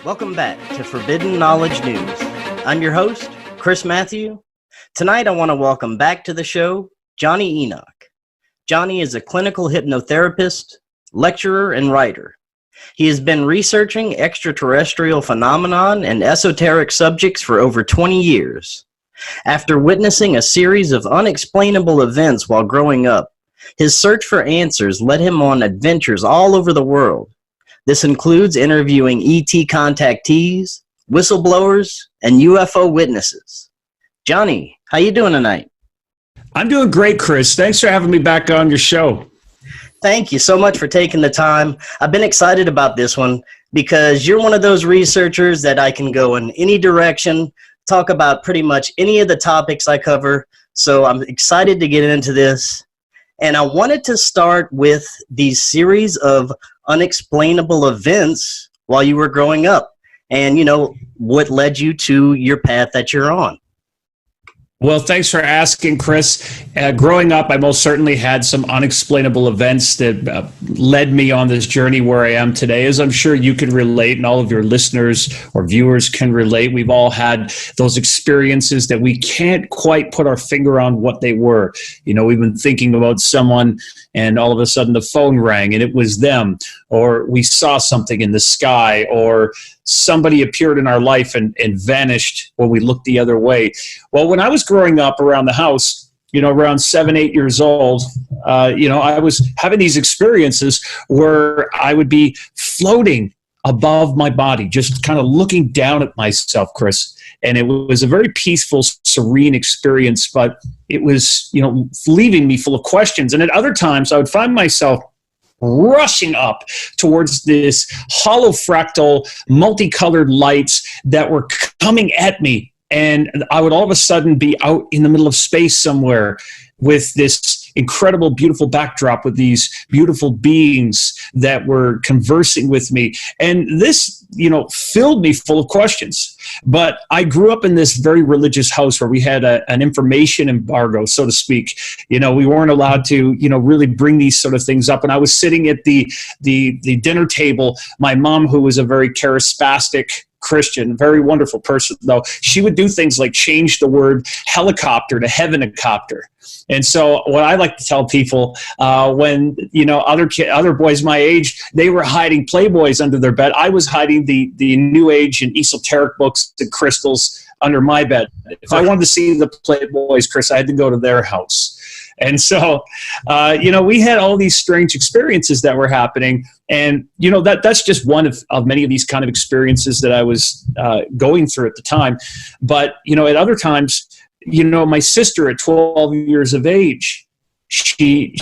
Welcome back to Forbidden Knowledge News. I'm your host, Chris Matthew. Tonight I want to welcome back to the show, Jonny Enoch. Jonny is a clinical hypnotherapist, lecturer, and writer. He has been researching extraterrestrial phenomenon and esoteric subjects for over 20 years. After witnessing a series of unexplainable events while growing up, his search for answers led him on adventures all over the world. This includes interviewing ET contactees, whistleblowers, and UFO witnesses. Jonny, how you doing tonight? I'm doing great, Chris. Thanks for having me back on your show. Thank you so much for taking the time. I've been excited about this one because you're one of those researchers that I can go in any direction, talk about pretty much any of the topics I cover. So I'm excited to get into this. And I wanted to start with these series of unexplainable events while you were growing up and, what led you to your path that you're on. Well, thanks for asking, Chris. Growing up, I most certainly had some unexplainable events that led me on this journey where I am today, as I'm sure you can relate and all of your listeners or viewers can relate. We've all had those experiences that we can't quite put our finger on what they were. We've been thinking about someone and all of a sudden the phone rang and it was them, or we saw something in the sky, or somebody appeared in our life and vanished when we looked the other way. Well, when I was growing up around the house, around 7, 8 years old, I was having these experiences where I would be floating above my body, just kind of looking down at myself, Chris. And it was a very peaceful, serene experience, but it was, leaving me full of questions. And at other times I would find myself rushing up towards this hollow fractal, multicolored lights that were coming at me. And I would all of a sudden be out in the middle of space somewhere with this incredible, beautiful backdrop with these beautiful beings that were conversing with me. And this, filled me full of questions. But I grew up in this very religious house where we had an information embargo, so to speak. We weren't allowed to, really bring these sort of things up. And I was sitting at the dinner table. My mom, who was a very charismatic Christian, very wonderful person, though, she would do things like change the word helicopter to heavenicopter. And so what I like to tell people, when, other boys my age, they were hiding Playboys under their bed, I was hiding the New Age and esoteric books and crystals under my bed. If I wanted to see the Playboys, Chris, I had to go to their house. And so, we had all these strange experiences that were happening. And, that's just one of many of these kind of experiences that I was going through at the time. But, at other times, my sister at 12 years of age, she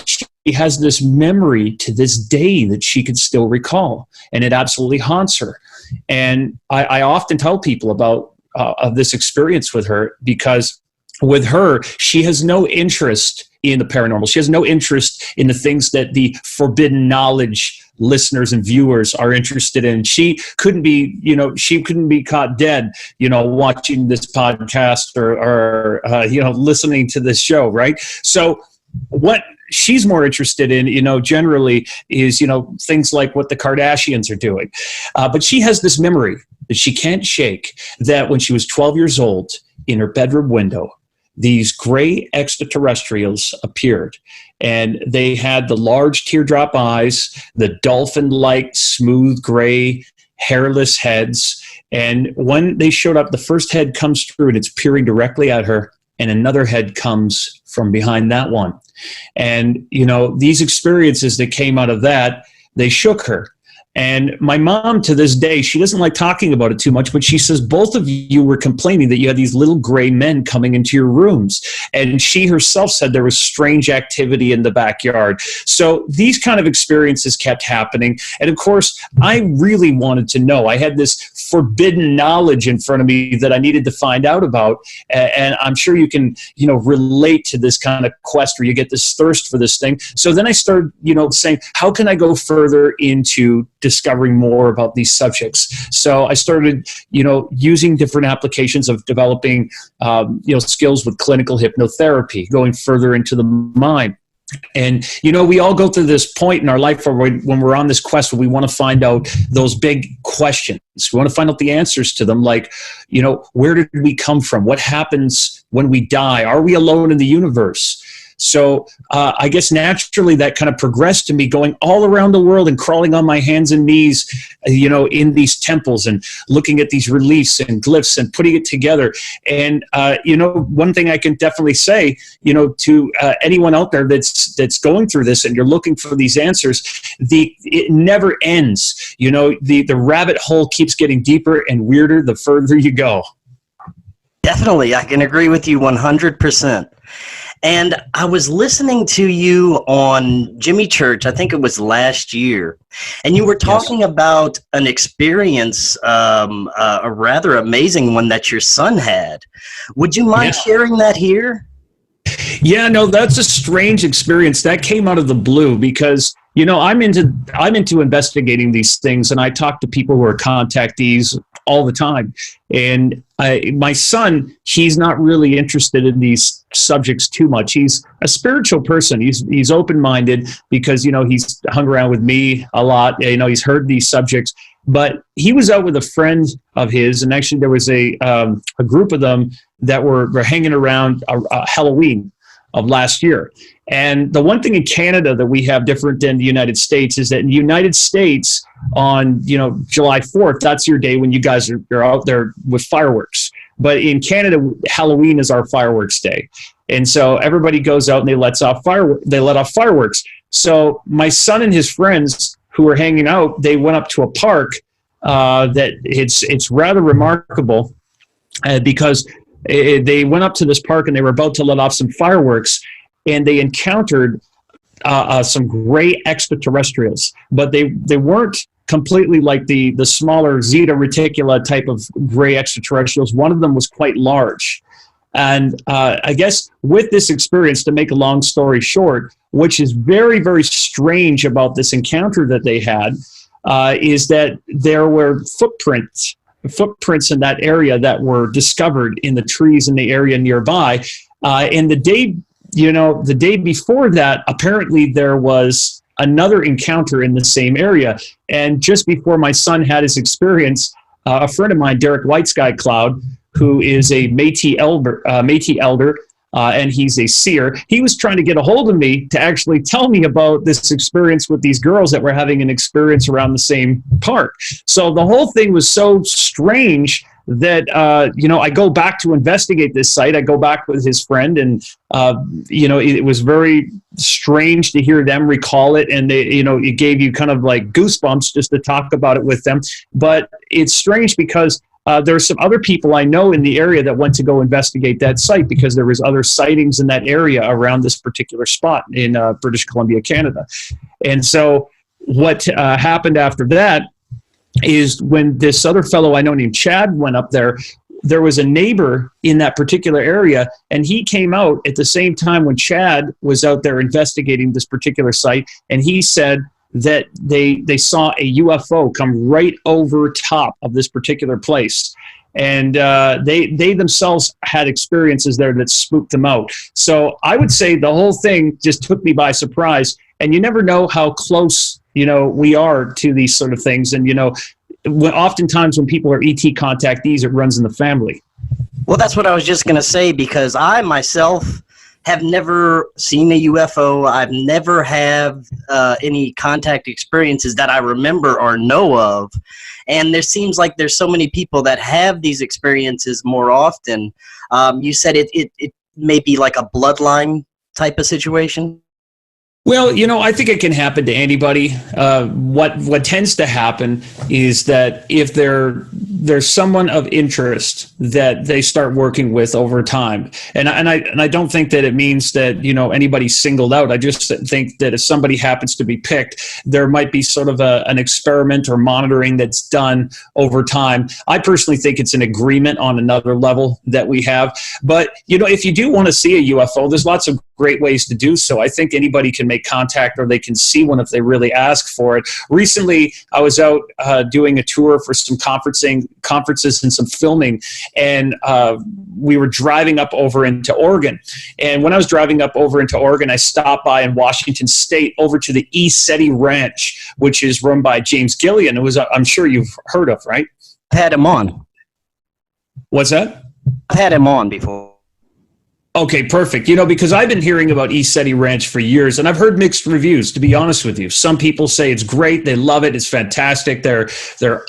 has this memory to this day that she can still recall. And it absolutely haunts her. And I often tell people about of this experience with her, because with her, she has no interest in the paranormal. She has no interest in the things that the forbidden knowledge listeners and viewers are interested in. She couldn't be caught dead, watching this podcast or listening to this show, right? So what she's more interested in, generally is, things like what the Kardashians are doing. But she has this memory that she can't shake, that when she was 12 years old, in her bedroom window, these gray extraterrestrials appeared, and they had the large teardrop eyes, the dolphin-like smooth gray hairless heads. And when they showed up, the first head comes through and it's peering directly at her, and another head comes from behind that one. And, these experiences that came out of that, they shook her. And my mom, to this day, she doesn't like talking about it too much, but she says both of you were complaining that you had these little gray men coming into your rooms. And she herself said there was strange activity in the backyard. So these kind of experiences kept happening. And of course, I really wanted to know. I had this forbidden knowledge in front of me that I needed to find out about. And I'm sure you can, relate to this kind of quest where you get this thirst for this thing. So then I started, saying, how can I go further into discovering more about these subjects? So I started, using different applications of developing, skills with clinical hypnotherapy, going further into the mind. And, we all go through this point in our life where when we're on this quest, where we want to find out those big questions. We want to find out the answers to them. Like, where did we come from? What happens when we die? Are we alone in the universe? So I guess naturally that kind of progressed to me going all around the world and crawling on my hands and knees, in these temples and looking at these reliefs and glyphs and putting it together. And, one thing I can definitely say, to anyone out there that's going through this and you're looking for these answers, it never ends. The rabbit hole keeps getting deeper and weirder the further you go. Definitely. I can agree with you 100%. And I was listening to you on Jimmy Church, I think it was last year, and you were talking about an experience, a rather amazing one that your son had. Would you mind sharing that here? Yeah, no, that's a strange experience. That came out of the blue because, I'm into investigating these things, and I talk to people who are contactees all the time. And my son, he's not really interested in these subjects too much. He's a spiritual person. He's open-minded because, he's hung around with me a lot. He's heard these subjects. But he was out with a friend of his, and actually there was a group of them that were hanging around Halloween of last year. And the one thing in Canada that we have different than the United States is that in the United States on, July 4th, that's your day when you guys are out there with fireworks. But in Canada, Halloween is our fireworks day. And so everybody goes out and they let off fireworks. So my son and his friends who were hanging out, they went up to a park that it's rather remarkable because they went up to this park and they were about to let off some fireworks, and they encountered some gray extraterrestrials, but they weren't completely like the smaller Zeta Reticula type of gray extraterrestrials. One of them was quite large. And I guess with this experience, to make a long story short, which is very, very strange about this encounter that they had, is that there were footprints in that area that were discovered in the trees in the area nearby. And the day before that, apparently there was another encounter in the same area. And just before my son had his experience, a friend of mine, Derek White Sky Cloud, who is a Métis elder, and he's a seer, he was trying to get a hold of me to actually tell me about this experience with these girls that were having an experience around the same park. So the whole thing was so strange that, I go back to investigate this site. I go back with his friend, and, it was very strange to hear them recall it. And they, it gave you kind of like goosebumps just to talk about it with them. But it's strange because there are some other people I know in the area that went to go investigate that site because there was other sightings in that area around this particular spot in British Columbia, Canada. And so what happened after that is when this other fellow I know named Chad went up there, there was a neighbor in that particular area, and he came out at the same time when Chad was out there investigating this particular site, and he said that they saw a UFO come right over top of this particular place. And they themselves had experiences there that spooked them out. So I would say the whole thing just took me by surprise. And you never know how close, we are to these sort of things. And, oftentimes when people are ET contactees, it runs in the family. Well, that's what I was just going to say, because I myself have never seen a UFO. I've never had any contact experiences that I remember or know of. And there seems like there's so many people that have these experiences more often. You said it may be like a bloodline type of situation. Well, I think it can happen to anybody. What tends to happen is that if there's someone of interest that they start working with over time, and I don't think that it means that anybody's singled out. I just think that if somebody happens to be picked, there might be sort of an experiment or monitoring that's done over time. I personally think it's an agreement on another level that we have. But if you do want to see a UFO, there's lots of great ways to do so. I think anybody can make contact, or they can see one if they really ask for it. Recently, I was out doing a tour for some conferences and some filming, and we were driving up over into Oregon. And when I was driving up over into Oregon, I stopped by in Washington State over to the Odysee Ranch, which is run by James Gillian. It was, I'm sure you've heard of, right? I've had him on. What's that? I've had him on before. Okay, perfect. You know, because I've been hearing about Odysee Ranch for years, and I've heard mixed reviews, to be honest with you. Some people say it's great, they love it, it's fantastic, they're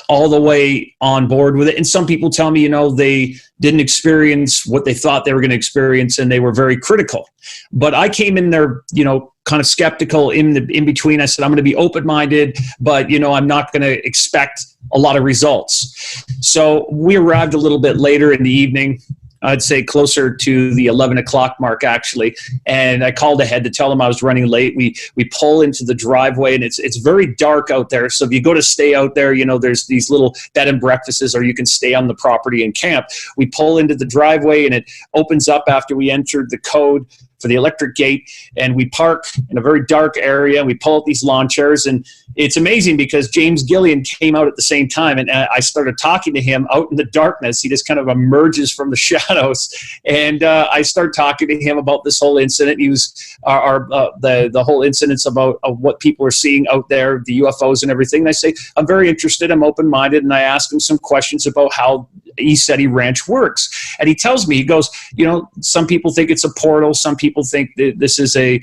all the way on board with it. And some people tell me, you know, they didn't experience what they thought they were going to experience, and they were very critical. But I came in there, you know, kind of skeptical in between. I said, I'm going to be open-minded, but, you know, I'm not going to expect a lot of results. So we arrived a little bit later in the evening. I'd say closer to the 11 o'clock mark, actually. And I called ahead to tell them I was running late. We pull into the driveway, and it's very dark out there. So if you go to stay out there, you know, there's these little bed and breakfasts, or you can stay on the property and camp. We pull into the driveway, and it opens up after we entered the code for the electric gate, and we park in a very dark area. We pull out these lawn chairs, and it's amazing because James Gillian came out at the same time, and I started talking to him out in the darkness. He just kind of emerges from the shadows, and I start talking to him about this whole incident. He was the whole incidents about what people are seeing out there, the UFOs and everything. And I say, I'm very interested, I'm open-minded, and I ask him some questions about how Odysee Ranch works. And he tells me, he goes, you know, some people think it's a portal, some people think that this is a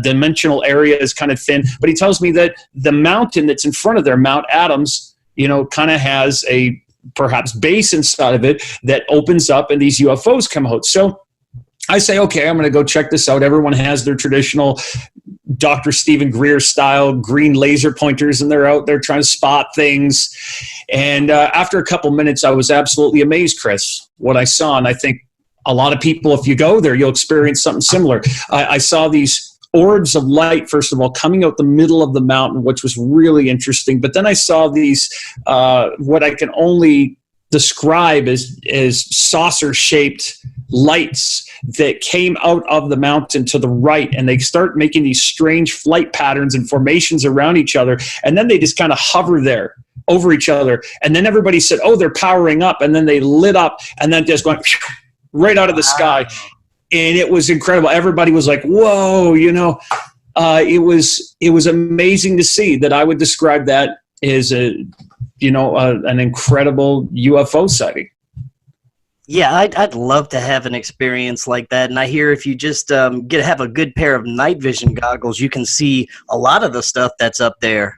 dimensional area is kind of thin, but he tells me that the mountain that's in front of there, Mount Adams, you know, kind of has a perhaps base inside of it that opens up, and these UFOs come out. So I say, okay, I'm going to go check this out. Everyone has their traditional Dr. Stephen Greer style green laser pointers, and they're out there trying to spot things. And after a couple minutes, I was absolutely amazed, Chris, what I saw. And I think a lot of people, if you go there, you'll experience something similar. I saw these orbs of light, first of all, coming out the middle of the mountain, which was really interesting. But then I saw these, what I can only describe as saucer-shaped lights that came out of the mountain to the right, and they start making these strange flight patterns and formations around each other, and then they just kind of hover there over each other. And then everybody said, oh, they're powering up, and then they lit up, and then just going right out of the sky. And it was incredible. Everybody was like, whoa, you know. It was amazing to see. That I would describe that as an incredible UFO sighting. Yeah, I'd love to have an experience like that. And I hear if you just have a good pair of night vision goggles, you can see a lot of the stuff that's up there.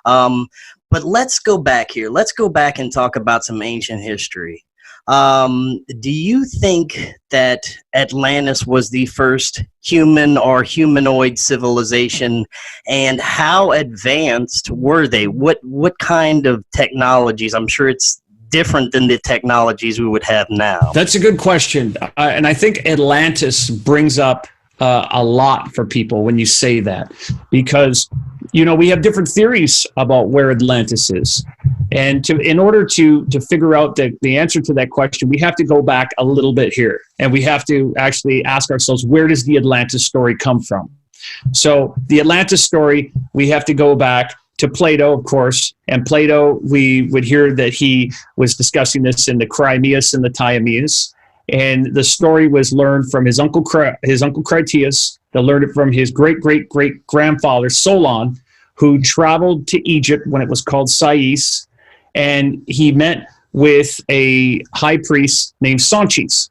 But let's go back here. Let's go back and talk about some ancient history. Do you think that Atlantis was the first human or humanoid civilization, and how advanced were they? What kind of technologies? I'm sure it's different than the technologies we would have now. That's a good question. And I think Atlantis brings up a lot for people when you say that, because, you know, we have different theories about where Atlantis is. And in order to figure out the answer to that question, we have to go back a little bit here. And we have to actually ask ourselves, where does the Atlantis story come from? So the Atlantis story, we have to go back to Plato, of course. And Plato, we would hear that he was discussing this in the Crimeas and the Timaeus. And the story was learned from his uncle Critias, that learned it from his great-great-great-grandfather Solon, who traveled to Egypt when it was called Sais, and he met with a high priest named Sanchis.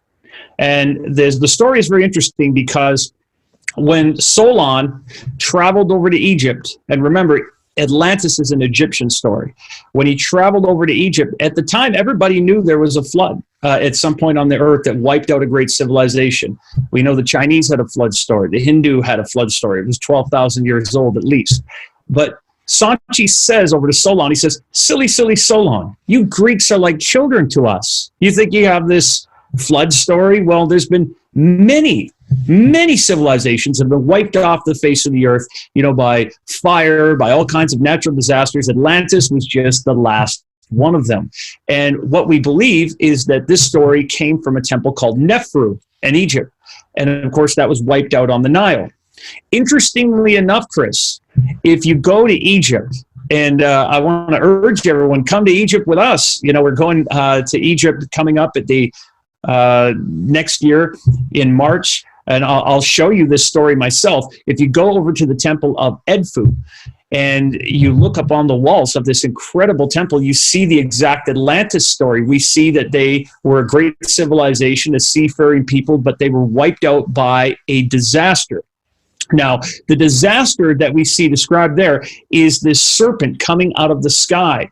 And the story is very interesting because when Solon traveled over to Egypt, and remember, Atlantis is an Egyptian story. When he traveled over to Egypt, at the time, everybody knew there was a flood at some point on the earth that wiped out a great civilization. We know the Chinese had a flood story. The Hindu had a flood story. It was 12,000 years old at least. But Sanchi says over to Solon, he says, silly, silly Solon, you Greeks are like children to us. You think you have this flood story? Well, there's been many civilizations have been wiped off the face of the earth, you know, by fire, by all kinds of natural disasters. Atlantis was just the last one of them. And what we believe is that this story came from a temple called Nefru in Egypt. And of course, that was wiped out on the Nile. Interestingly enough, Chris, if you go to Egypt, and I want to urge everyone, come to Egypt with us. We're going to Egypt coming up at the next year in March, and I'll show you this story myself. If you go over to the temple of Edfu, and you look up on the walls of this incredible temple, you see the exact Atlantis story. We see that they were a great civilization, a seafaring people, but they were wiped out by a disaster. Now, the disaster that we see described there is this serpent coming out of the sky.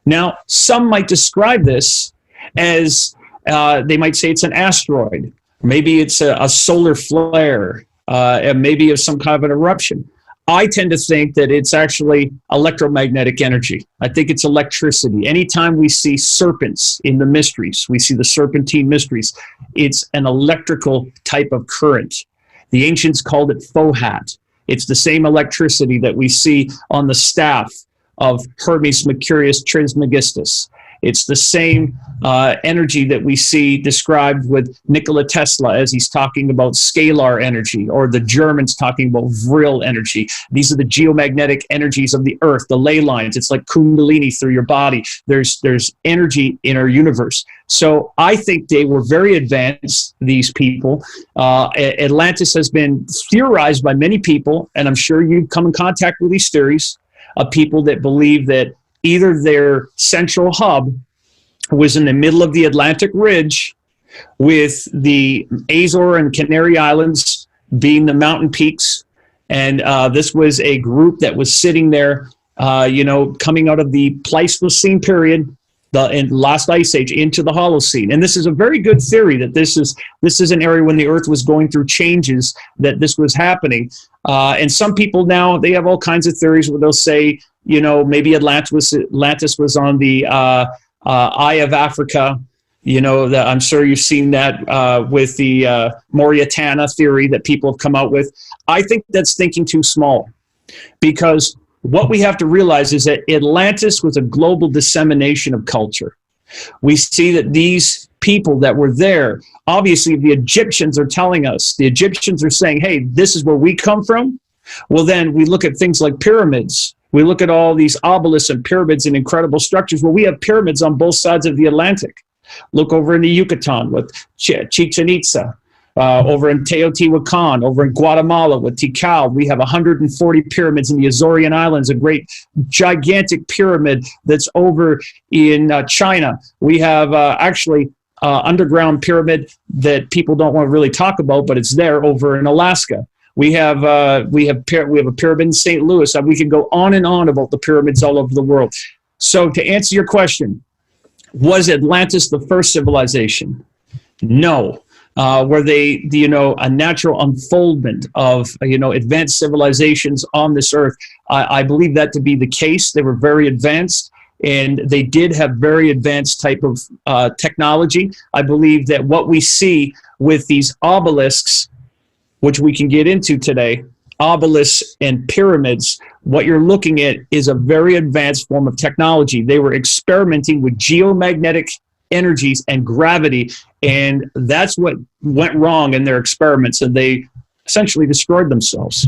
Now, some might describe this as, they might say it's an asteroid. Maybe it's a solar flare, and maybe it's some kind of an eruption. I tend to think that it's actually electromagnetic energy. I think it's electricity. Anytime we see serpents in the mysteries, we see the serpentine mysteries, it's an electrical type of current. The ancients called it fohat. It's the same electricity that we see on the staff of Hermes Mercurius Trismegistus. It's the same energy that we see described with Nikola Tesla as he's talking about scalar energy, or the Germans talking about Vril energy. These are the geomagnetic energies of the earth, the ley lines. It's like kundalini through your body. There's energy in our universe. So I think they were very advanced, these people. Atlantis has been theorized by many people, and I'm sure you've come in contact with these theories of people that believe that either their central hub was in the middle of the Atlantic Ridge, with the Azore and Canary Islands being the mountain peaks, and this was a group that was sitting there, coming out of the Pleistocene period, the last ice age, into the Holocene. And this is a very good theory that this is an area when the Earth was going through changes, that this was happening. And some people now, they have all kinds of theories where they'll say, maybe Atlantis was on the Eye of Africa. I'm sure you've seen that with the Mauritania theory that people have come out with. I think that's thinking too small, because what we have to realize is that Atlantis was a global dissemination of culture. We see that these people that were there, obviously the Egyptians are telling us, the Egyptians are saying, hey, this is where we come from. Well, then we look at things like pyramids. We look at all these obelisks and pyramids and incredible structures. Well, we have pyramids on both sides of the Atlantic. Look over in the Yucatan with Chichen Itza. Over in Teotihuacan, over in Guatemala with Tikal, we have 140 pyramids in the Azorian Islands, a great gigantic pyramid that's over in China. We have underground pyramid that people don't want to really talk about, but it's there over in Alaska. We have a pyramid in St. Louis. We can go on and on about the pyramids all over the world. So to answer your question, was Atlantis the first civilization? No. Were they, a natural unfoldment of, advanced civilizations on this earth? I believe that to be the case. They were very advanced, and they did have very advanced type of technology. I believe that what we see with these obelisks, which we can get into today, obelisks and pyramids, what you're looking at is a very advanced form of technology. They were experimenting with geomagnetic energies and gravity, and that's what went wrong in their experiments, and they essentially destroyed themselves.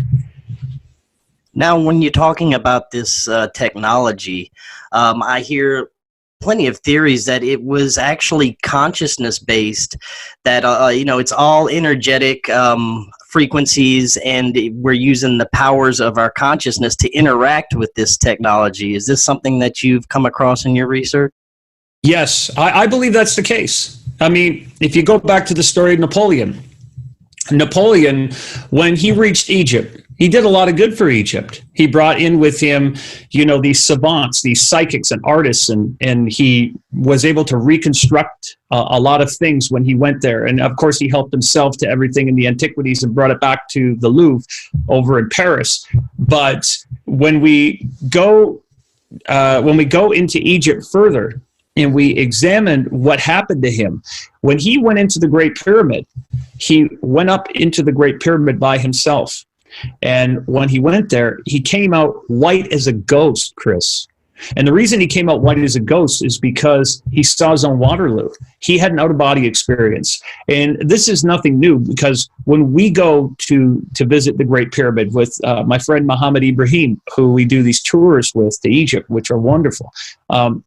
Now, when you're talking about this technology, I hear plenty of theories that it was actually consciousness based, that it's all energetic frequencies, and we're using the powers of our consciousness to interact with this technology. Is this something that you've come across in your research? Yes, I believe that's the case. I mean, if you go back to the story of Napoleon, when he reached Egypt, he did a lot of good for Egypt. He brought in with him, these savants, these psychics and artists, and he was able to reconstruct a lot of things when he went there. And of course, he helped himself to everything in the antiquities and brought it back to the Louvre over in Paris. But when we go into Egypt further, and we examined what happened to him, when he went into the Great Pyramid, he went up into the Great Pyramid by himself. And when he went there, he came out white as a ghost, Chris. And the reason he came out white as a ghost is because he saw his own Waterloo. He had an out-of-body experience. And this is nothing new, because when we go to visit the Great Pyramid with my friend Muhammad Ibrahim, who we do these tours with to Egypt, which are wonderful,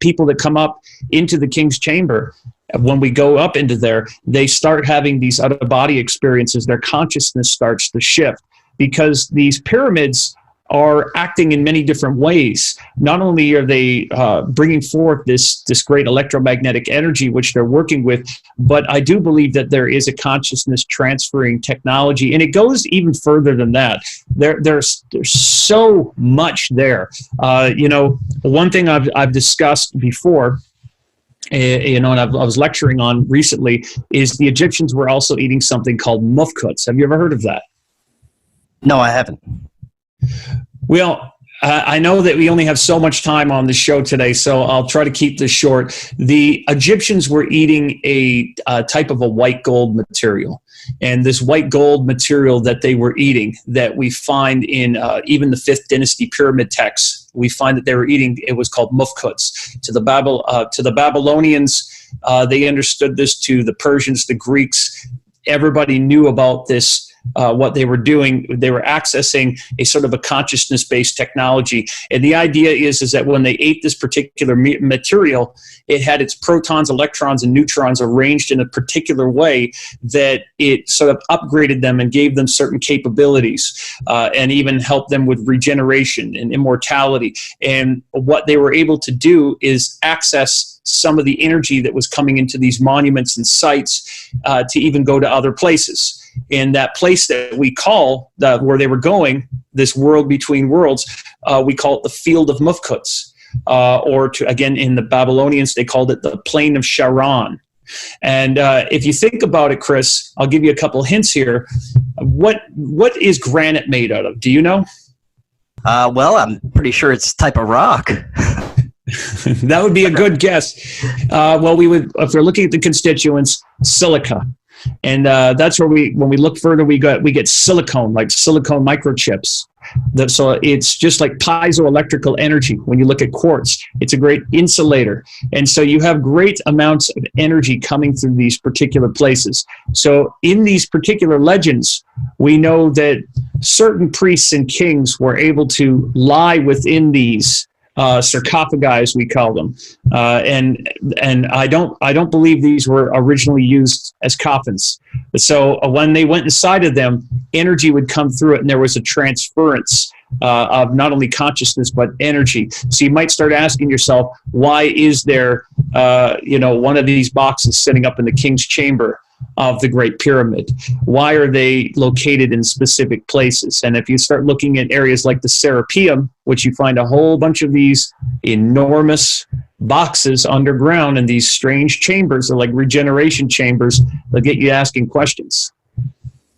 people that come up into the King's Chamber, when we go up into there, they start having these out-of-body experiences. Their consciousness starts to shift, because these pyramids are acting in many different ways. Not only are they bringing forth this great electromagnetic energy, which they're working with, but I do believe that there is a consciousness transferring technology, and it goes even further than that. There's so much there. One thing I've discussed before, and I was lecturing on recently, is the Egyptians were also eating something called mufkuts. Have you ever heard of that? No, I haven't. Well, I know that we only have so much time on the show today, so I'll try to keep this short. The Egyptians were eating a type of a white gold material. And this white gold material that they were eating, that we find in even the 5th dynasty pyramid texts, we find that they were eating, it was called mufkuts. To the Babylonians, they understood this. To the Persians, the Greeks, everybody knew about this. What they were doing, they were accessing a sort of a consciousness-based technology. And the idea is that when they ate this particular material, it had its protons, electrons, and neutrons arranged in a particular way that it sort of upgraded them and gave them certain capabilities, and even helped them with regeneration and immortality. And what they were able to do is access some of the energy that was coming into these monuments and sites to even go to other places. In that place that we call, where they were going, this world between worlds, we call it the Field of Mufkuts. Again, in the Babylonians, they called it the Plain of Sharon. And if you think about it, Chris, I'll give you a couple hints here. What is granite made out of? Do you know? Well, I'm pretty sure it's a type of rock. That would be a good guess. Well, if we're looking at the constituents, silica. And that's where when we look further, we get silicone, like silicone microchips. So it's just like piezoelectrical energy. When you look at quartz, it's a great insulator. And so you have great amounts of energy coming through these particular places. So in these particular legends, we know that certain priests and kings were able to lie within these sarcophagi, as we call them, and I don't believe these were originally used as coffins. So when they went inside of them, energy would come through it, and there was a transference of not only consciousness but energy. So you might start asking yourself, why is there one of these boxes sitting up in the King's Chamber of the Great Pyramid? Why are they located in specific places? And if you start looking at areas like the Serapeum, which you find a whole bunch of these enormous boxes underground in these strange chambers, they're like regeneration chambers, they'll get you asking questions.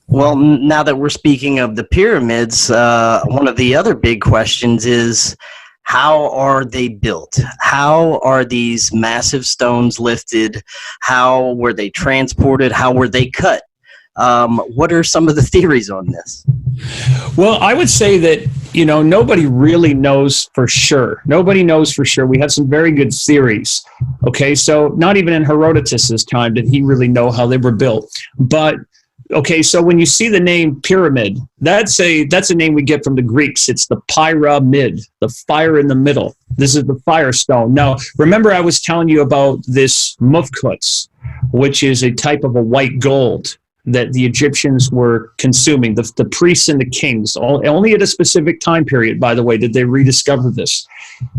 Well, now that we're speaking of the pyramids, one of the other big questions is, how are they built? How are these massive stones lifted? How were they transported? How were they cut? What are some of the theories on this? Well, I would say that, nobody really knows for sure. Nobody knows for sure. We have some very good theories. Okay, so not even in Herodotus's time did he really know how they were built. But okay, so when you see the name pyramid, that's a name we get from the Greeks. It's the pyramid, the fire in the middle. This is the firestone. Now, remember I was telling you about this mufkuts, which is a type of a white gold that the Egyptians were consuming, the priests and the kings. Only at a specific time period, by the way, did they rediscover this.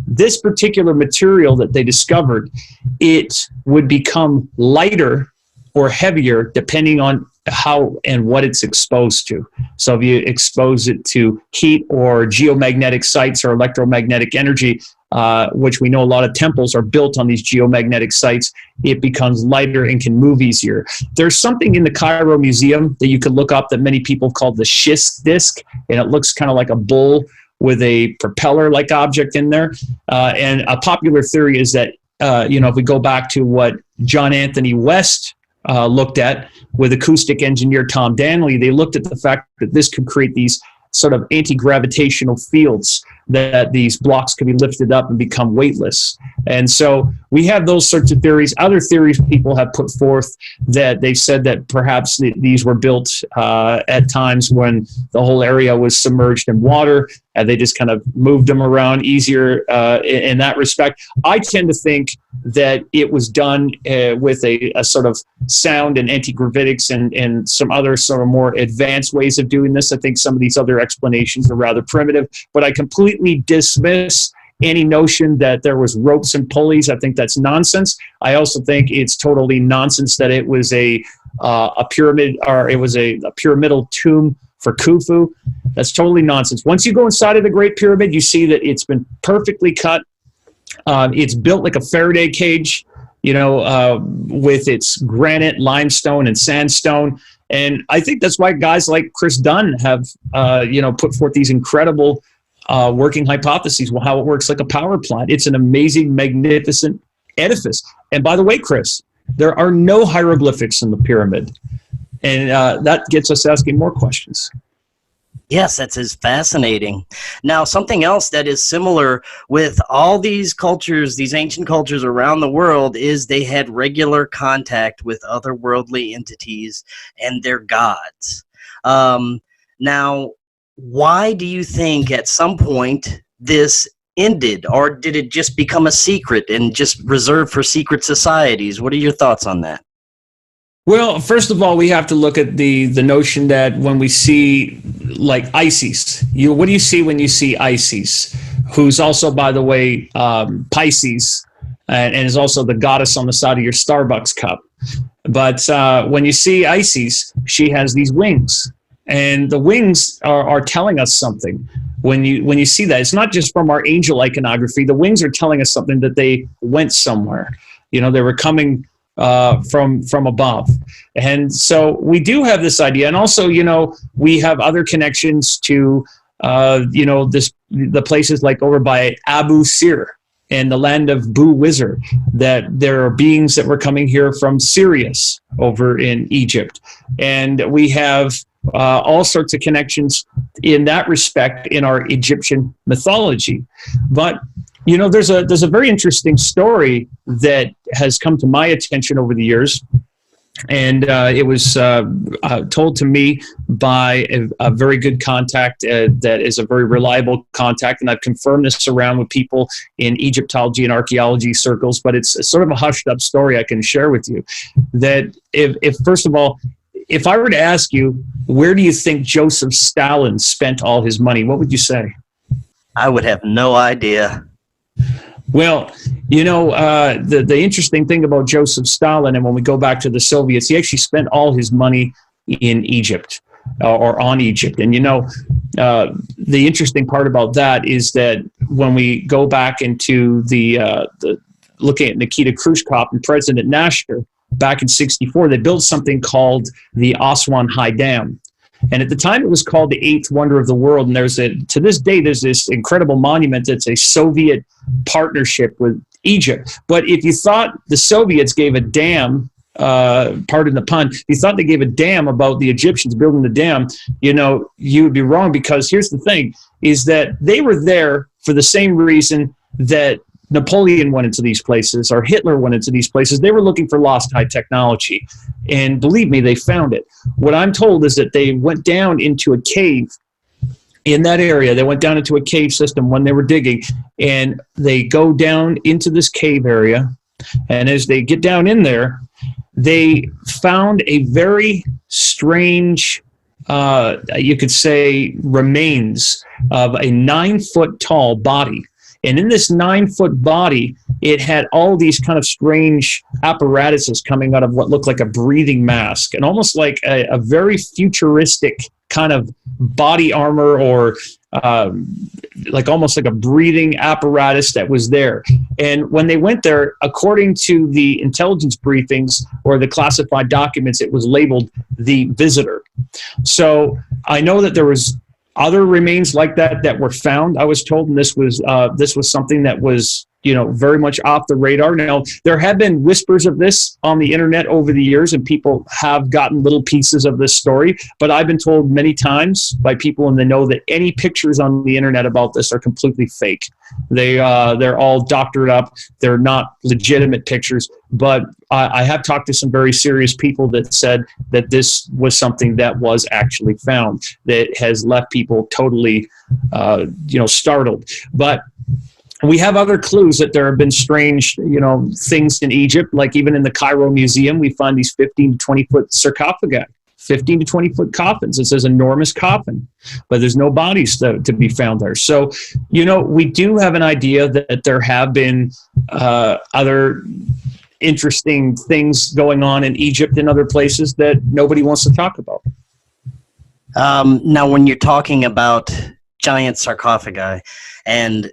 This particular material that they discovered, it would become lighter or heavier depending on how and what it's exposed to. So if you expose it to heat or geomagnetic sites or electromagnetic energy, which we know a lot of temples are built on these geomagnetic sites, it becomes lighter and can move easier. There's something in the Cairo Museum that you could look up that many people call the schist disc, and it looks kind of like a bull with a propeller-like object in there. And a popular theory is that, if we go back to what John Anthony West looked at with acoustic engineer Tom Danley, they looked at the fact that this could create these sort of anti-gravitational fields that these blocks could be lifted up and become weightless. And so we have those sorts of theories. Other theories people have put forth that they said that perhaps these were built at times when the whole area was submerged in water, and they just kind of moved them around easier in that respect. I tend to think that it was done with a sort of sound and anti-gravitics and some other sort of more advanced ways of doing this. I think some of these other explanations are rather primitive, but I completely dismiss any notion that there was ropes and pulleys. I think that's nonsense. I also think it's totally nonsense that it was a pyramid, or it was a pyramidal tomb for Khufu. That's totally nonsense. Once you go inside of the Great Pyramid, you see that it's been perfectly cut. It's built like a Faraday cage, with its granite, limestone, and sandstone. And I think that's why guys like Chris Dunn have, put forth these incredible working hypotheses. Well, how it works like a power plant. It's an amazing, magnificent edifice. And by the way, Chris, there are no hieroglyphics in the pyramid. And that gets us asking more questions. Yes, that's fascinating. Now, something else that is similar with all these cultures, these ancient cultures around the world, is they had regular contact with otherworldly entities and their gods. Now, why do you think at some point this ended, or did it just become a secret and just reserved for secret societies? What are your thoughts on that? Well, first of all, we have to look at the notion that when we see like Isis, what do you see when you see Isis, who's also, by the way, Pisces, and is also the goddess on the side of your Starbucks cup. But when you see Isis, she has these wings, and the wings are telling us something. When you see that, it's not just from our angel iconography. The wings are telling us something, that they went somewhere. They were coming from above. And so we do have this idea. And also, we have other connections to, the places like over by Abu Sir and the land of Bu Wizard, that there are beings that were coming here from Sirius over in Egypt. And we have all sorts of connections in that respect in our Egyptian mythology. But there's a very interesting story that has come to my attention over the years, and it was told to me by a very good contact that is a very reliable contact, and I've confirmed this around with people in Egyptology and archaeology circles, but it's sort of a hushed-up story I can share with you. That if first of all, if I were to ask you, where do you think Joseph Stalin spent all his money, what would you say? I would have no idea. Well, the interesting thing about Joseph Stalin, and when we go back to the Soviets, he actually spent all his money in Egypt or on Egypt. And, the interesting part about that is that when we go back into the looking at Nikita Khrushchev and President Nasser back in '64, they built something called the Aswan High Dam. And at the time, it was called the eighth wonder of the world. And to this day, there's this incredible monument that's a Soviet partnership with Egypt. But if you thought the Soviets gave a damn, pardon the pun, if you thought they gave a damn about the Egyptians building the dam, you would be wrong, because here's the thing, is that they were there for the same reason that Napoleon went into these places, or Hitler went into these places. They were looking for lost high technology. And believe me, they found it. What I'm told is that they went down into a cave in that area. They went down into a cave system when they were digging, and they go down into this cave area. And as they get down in there, they found a very strange, you could say, remains of a 9-foot tall body. And in this 9-foot body, it had all these kind of strange apparatuses coming out of what looked like a breathing mask, and almost like a very futuristic kind of body armor, or almost like a breathing apparatus that was there. And when they went there, according to the intelligence briefings or the classified documents, it was labeled the Visitor. So I know that there was other remains like that were found, I was told, and this was something that was very much off the radar. Now, there have been whispers of this on the internet over the years, and people have gotten little pieces of this story, but I've been told many times by people in the know that any pictures on the internet about this are completely fake. They're all doctored up. They're not legitimate pictures, but I have talked to some very serious people that said that this was something that was actually found that has left people totally, startled. But we have other clues that there have been strange, things in Egypt, like even in the Cairo Museum, we find these 15 to 20 foot sarcophagi, 15 to 20 foot coffins. It says enormous coffin, but there's no bodies to be found there. So, we do have an idea that there have been other interesting things going on in Egypt and other places that nobody wants to talk about. Now, when you're talking about giant sarcophagi and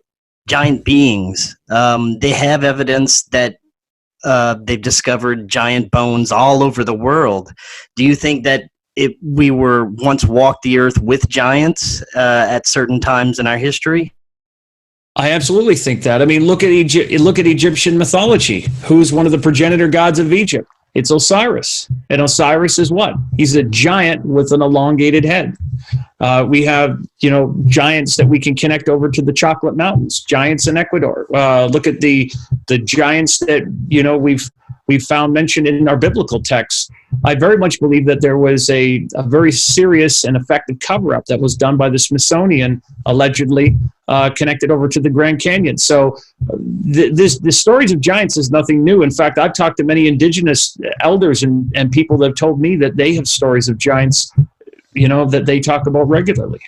giant beings, they have evidence that they've discovered giant bones all over the world. Do you think that we were once walked the earth with giants at certain times in our history? I absolutely think that. I mean, look at Egypt. Look at Egyptian mythology. Who's one of the progenitor gods of Egypt? It's Osiris. And Osiris is what? He's a giant with an elongated head. We have, giants that we can connect over to the Chocolate Mountains, giants in Ecuador. Look at the giants that, we've found mentioned in our biblical texts. I very much believe that there was a very serious and effective cover-up that was done by the Smithsonian, allegedly connected over to the Grand Canyon. So the stories of giants is nothing new. In fact, I've talked to many indigenous elders and people that have told me that they have stories of giants, that they talk about regularly.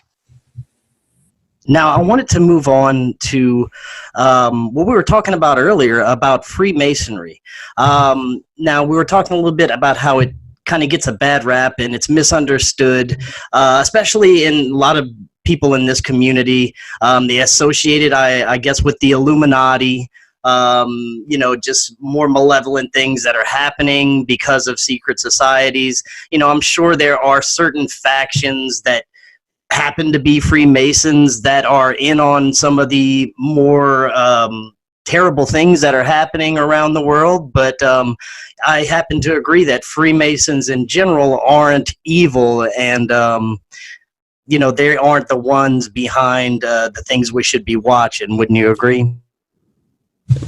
Now, I wanted to move on to what we were talking about earlier about Freemasonry. Now, we were talking a little bit about how it kind of gets a bad rap and it's misunderstood, especially in a lot of people in this community. They associate it, I guess, with the Illuminati, just more malevolent things that are happening because of secret societies. I'm sure there are certain factions that happen to be Freemasons that are in on some of the more terrible things that are happening around the world, but I happen to agree that Freemasons in general aren't evil, and they aren't the ones behind the things we should be watching. Wouldn't you agree?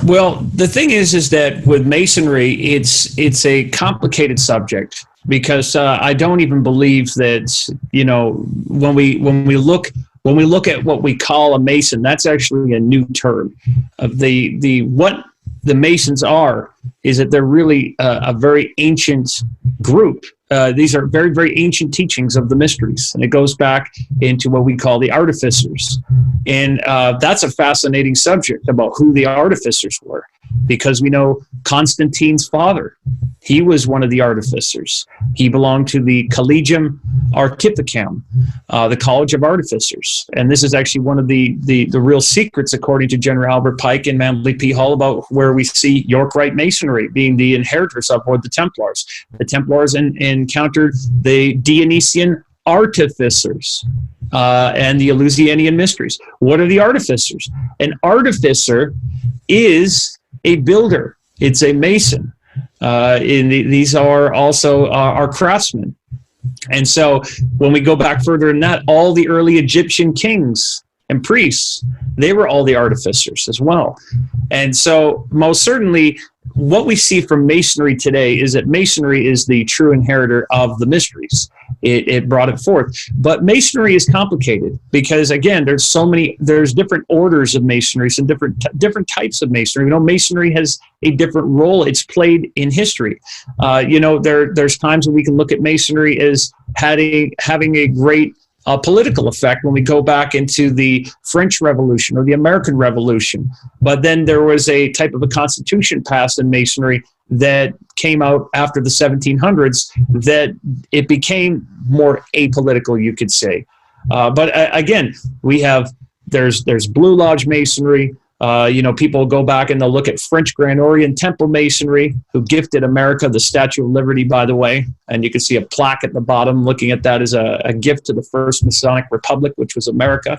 Well, the thing is that with Masonry, it's a complicated subject, because I don't even believe that, when we look at what we call a Mason, that's actually a new term. Of what the Masons are is that they're really a very ancient group. These are very, very ancient teachings of the mysteries, and it goes back into what we call the artificers. And that's a fascinating subject about who the artificers were, because we know Constantine's father, he was one of the artificers. He belonged to the Collegium Artificam, the College of Artificers. And this is actually one of the real secrets, according to General Albert Pike and Manly P. Hall, about where we see York Rite Masonry being the inheritors of the Templars. The Templars encountered the Dionysian artificers and the Eleusinian mysteries. What are the artificers? An artificer is a builder. It's a mason. These are also our craftsmen. And so when we go back further than that, all the early Egyptian kings and priests, they were all the artificers as well. And so most certainly what we see from Masonry today is that Masonry is the true inheritor of the mysteries. It brought it forth. But Masonry is complicated because, again, there's different orders of Masonry and different types of Masonry. Masonry has a different role it's played in history. There's times when we can look at Masonry as having a great political effect when we go back into the French Revolution or the American Revolution. But then there was a type of a constitution passed in Masonry that came out after the 1700s that it became more apolitical, you could say. But again, there's Blue Lodge Masonry. People go back and they'll look at French Grand Orient Temple Masonry, who gifted America the Statue of Liberty, by the way. And you can see a plaque at the bottom looking at that as a gift to the first Masonic Republic, which was America.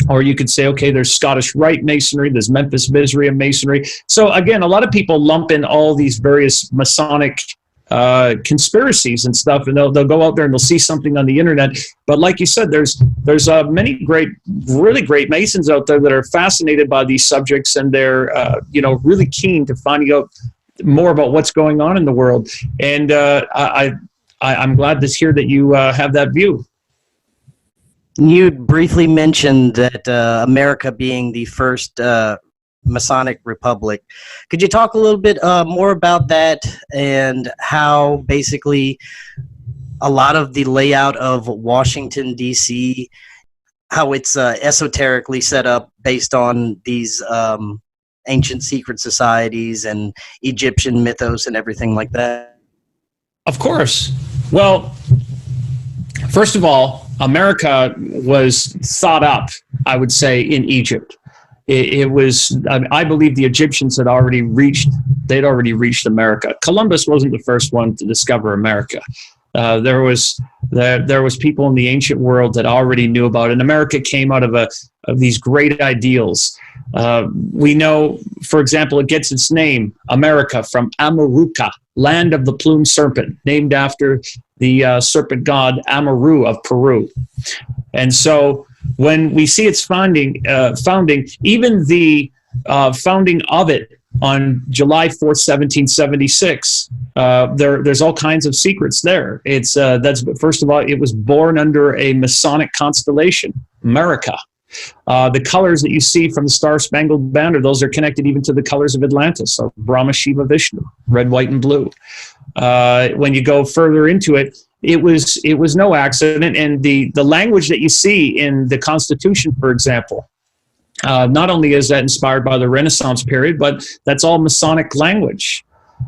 Or you could say, okay, there's Scottish Rite Masonry, there's Memphis Mizraim Masonry. So again, a lot of people lump in all these various Masonic conspiracies and stuff, and they'll go out there and they'll see something on the internet. But like you said, there's many really great Masons out there that are fascinated by these subjects, and they're really keen to finding out more about what's going on in the world. And I'm glad to hear that you have that view. You briefly mentioned that America being the first Masonic Republic. Could you talk a little bit more about that, and how basically a lot of the layout of Washington, D.C., how it's esoterically set up based on these ancient secret societies and Egyptian mythos and everything like that? Of course. Well, first of all, America was thought up, I would say, in Egypt. It was, I believe the Egyptians they'd already reached America. Columbus wasn't the first one to discover America. There was people in the ancient world that already knew about it. And America came out of these great ideals. We know, for example, it gets its name, America, from Amaruca, land of the plumed serpent, named after the serpent god Amaru of Peru. And so when we see its founding, even the founding of it on July 4th, 1776, there's all kinds of secrets there. First of all, it was born under a Masonic constellation, America. The colors that you see from the Star-Spangled Banner, those are connected even to the colors of Atlantis, so Brahma, Shiva, Vishnu, red, white, and blue. When you go further into it, it was no accident. And the language that you see in the Constitution, for example, not only is that inspired by the Renaissance period, but that's all Masonic language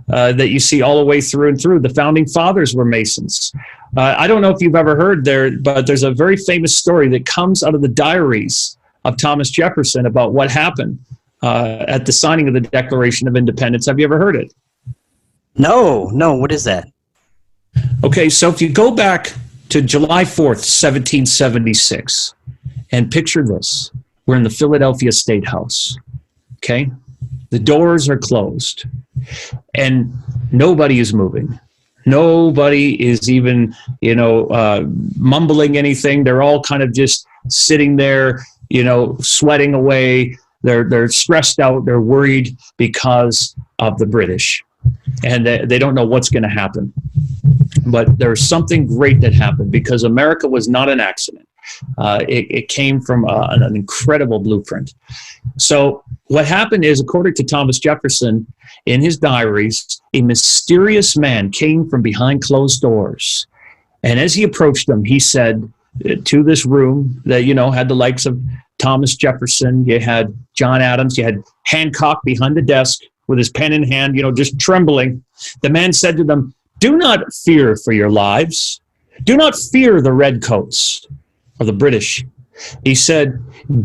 that you see all the way through and through. The founding fathers were Masons. I don't know if you've ever heard but there's a very famous story that comes out of the diaries of Thomas Jefferson about what happened at the signing of the Declaration of Independence. Have you ever heard it? No. What is that? Okay, so if you go back to July 4th, 1776, and picture this. We're in the Philadelphia State House, okay? The doors are closed, and nobody is moving. Nobody is even, mumbling anything. They're all kind of just sitting there, sweating away. They're stressed out. They're worried because of the British, and they don't know what's going to happen. But there's something great that happened, because America was not an accident. It came from an incredible blueprint. So what happened is, according to Thomas Jefferson, in his diaries, a mysterious man came from behind closed doors. And as he approached them, he said to this room that, had the likes of Thomas Jefferson, you had John Adams, you had Hancock behind the desk with his pen in hand, just trembling. The man said to them, "Do not fear for your lives. Do not fear the redcoats or the British." He said,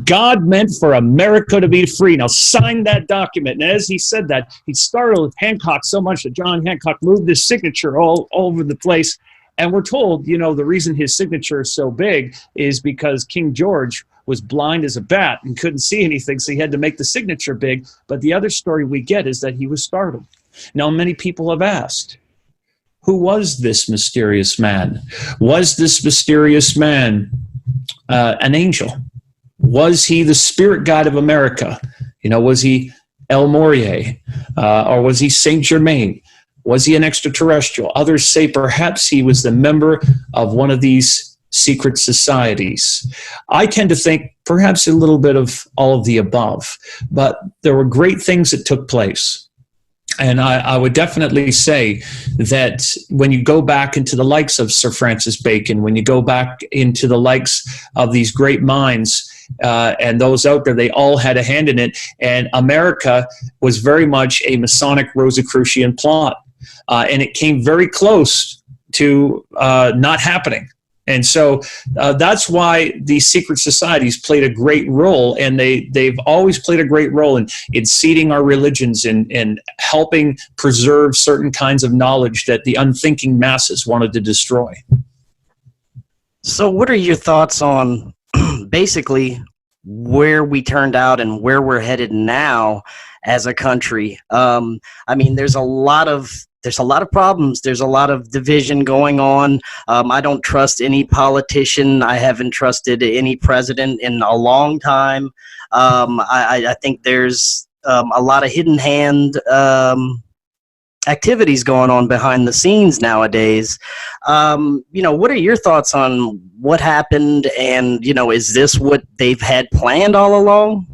"God meant for America to be free. Now sign that document." And as he said that, he startled Hancock so much that John Hancock moved his signature all over the place. And we're told, the reason his signature is so big is because King George was blind as a bat and couldn't see anything, so he had to make the signature big. But the other story we get is that he was startled. Now, many people have asked, who was this mysterious man? Was this mysterious man an angel? Was he the spirit guide of America? Was he El Morye? Or was he Saint Germain? Was he an extraterrestrial? Others say perhaps he was the member of one of these secret societies. I tend to think perhaps a little bit of all of the above, but there were great things that took place. And I would definitely say that when you go back into the likes of Sir Francis Bacon, when you go back into the likes of these great minds, and those out there, they all had a hand in it. And America was very much a Masonic Rosicrucian plot. And it came very close to not happening. And so that's why these secret societies played a great role, and they've always played a great role in seeding our religions and helping preserve certain kinds of knowledge that the unthinking masses wanted to destroy. So what are your thoughts on basically where we turned out and where we're headed now as a country. I mean, there's a lot of problems. There's a lot of division going on. I don't trust any politician. I haven't trusted any president in a long time. I think there's a lot of hidden hand activities going on behind the scenes nowadays. What are your thoughts on what happened? And, is this what they've had planned all along?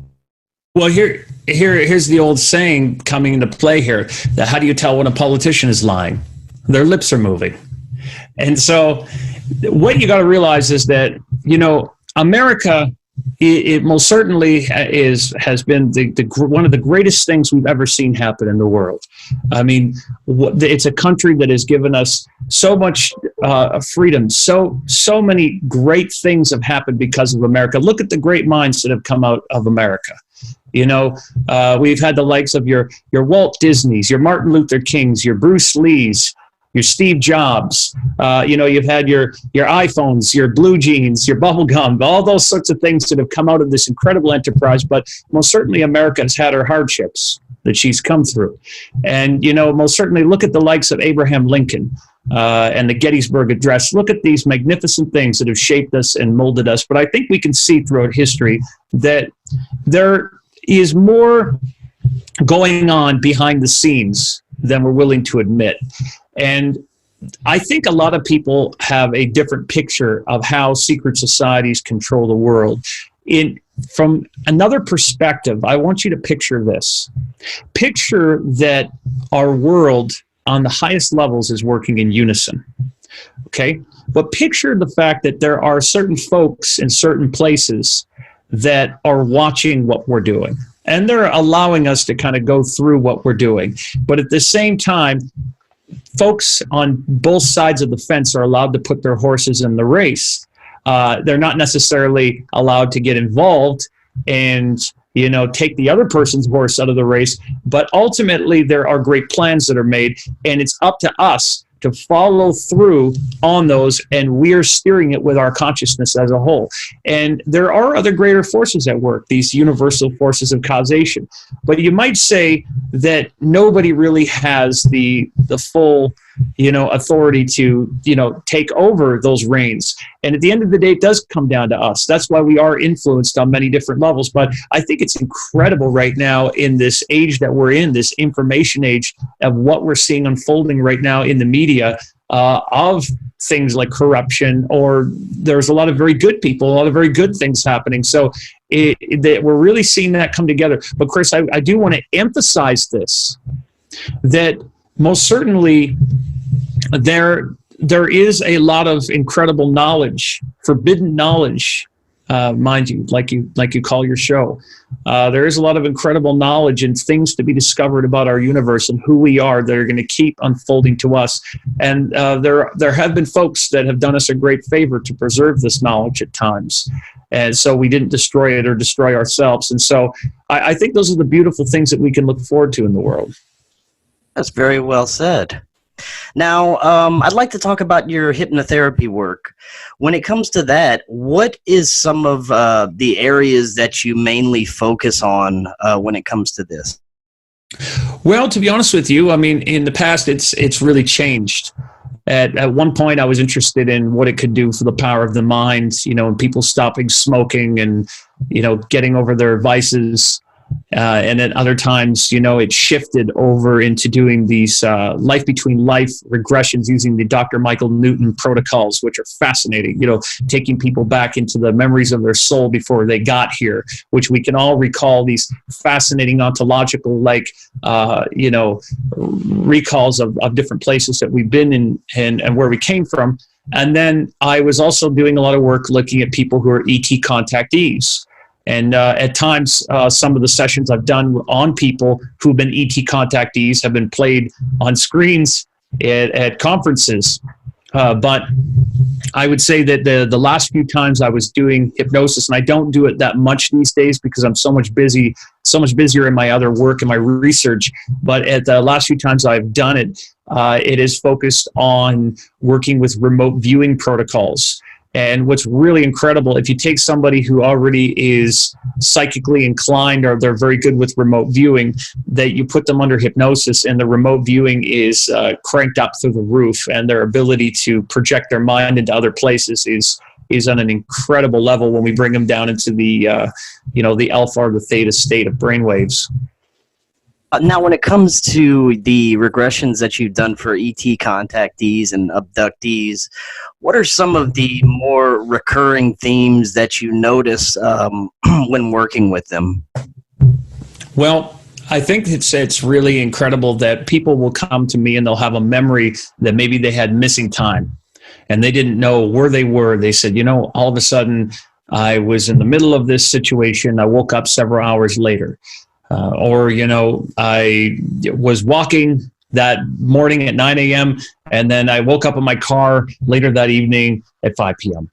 Well, here's the old saying coming into play here. That how do you tell when a politician is lying? Their lips are moving. And so what you got to realize is that, America, it most certainly has been one of the greatest things we've ever seen happen in the world. I mean, it's a country that has given us so much freedom. So many great things have happened because of America. Look at the great minds that have come out of America. We've had the likes of your Walt Disneys, your Martin Luther Kings, your Bruce Lees, your Steve Jobs. You've had your iPhones, your blue jeans, your bubble gum, all those sorts of things that have come out of this incredible enterprise. But most certainly America has had her hardships that she's come through. And, most certainly look at the likes of Abraham Lincoln and the Gettysburg Address. Look at these magnificent things that have shaped us and molded us. But I think we can see throughout history that there is more going on behind the scenes than we're willing to admit. And I think a lot of people have a different picture of how secret societies control the world. From another perspective, I want you to picture this. Picture that our world on the highest levels is working in unison. Okay? But picture the fact that there are certain folks in certain places that are watching what we're doing. And they're allowing us to kind of go through what we're doing. But at the same time, folks on both sides of the fence are allowed to put their horses in the race. They're not necessarily allowed to get involved and, take the other person's horse out of the race. But ultimately, there are great plans that are made, and it's up to us to follow through on those, and we are steering it with our consciousness as a whole. And there are other greater forces at work, these universal forces of causation. But you might say that nobody really has the full, authority to, take over those reins. And at the end of the day, it does come down to us. That's why we are influenced on many different levels. But I think it's incredible right now in this age that we're in, this information age, of what we're seeing unfolding right now in the media of things like corruption, or there's a lot of very good people, a lot of very good things happening. So we're really seeing that come together. But Chris, I do want to emphasize this, that most certainly there is a lot of incredible knowledge, forbidden knowledge, mind you, like you call your show. There is a lot of incredible knowledge and things to be discovered about our universe and who we are that are going to keep unfolding to us. And there have been folks that have done us a great favor to preserve this knowledge at times. And so we didn't destroy it or destroy ourselves. And so I think those are the beautiful things that we can look forward to in the world. That's very well said. Now, I'd like to talk about your hypnotherapy work. When it comes to that, what is some of the areas that you mainly focus on when it comes to this? Well, to be honest with you, I mean, in the past, it's really changed. At one point, I was interested in what it could do for the power of the mind, and people stopping smoking and, getting over their vices. And at other times, it shifted over into doing these life between life regressions using the Dr. Michael Newton protocols, which are fascinating, taking people back into the memories of their soul before they got here, which we can all recall these fascinating ontological, recalls of different places that we've been in and where we came from. And then I was also doing a lot of work looking at people who are ET contactees. And at times, some of the sessions I've done on people who've been ET contactees have been played on screens at conferences. But I would say that the last few times I was doing hypnosis, and I don't do it that much these days because I'm so much busier in my other work and my research. But at the last few times I've done it, it is focused on working with remote viewing protocols. And what's really incredible, if you take somebody who already is psychically inclined or they're very good with remote viewing, that you put them under hypnosis and the remote viewing is cranked up through the roof, and their ability to project their mind into other places is on an incredible level when we bring them down into the the alpha or the theta state of brainwaves. Now, when it comes to the regressions that you've done for ET contactees and abductees, what are some of the more recurring themes that you notice when working with them? Well, I think it's really incredible that people will come to me and they'll have a memory that maybe they had missing time and they didn't know where they were. They said, all of a sudden I was in the middle of this situation. I woke up several hours later. Or I was walking that morning at 9 a.m. and then I woke up in my car later that evening at 5 p.m.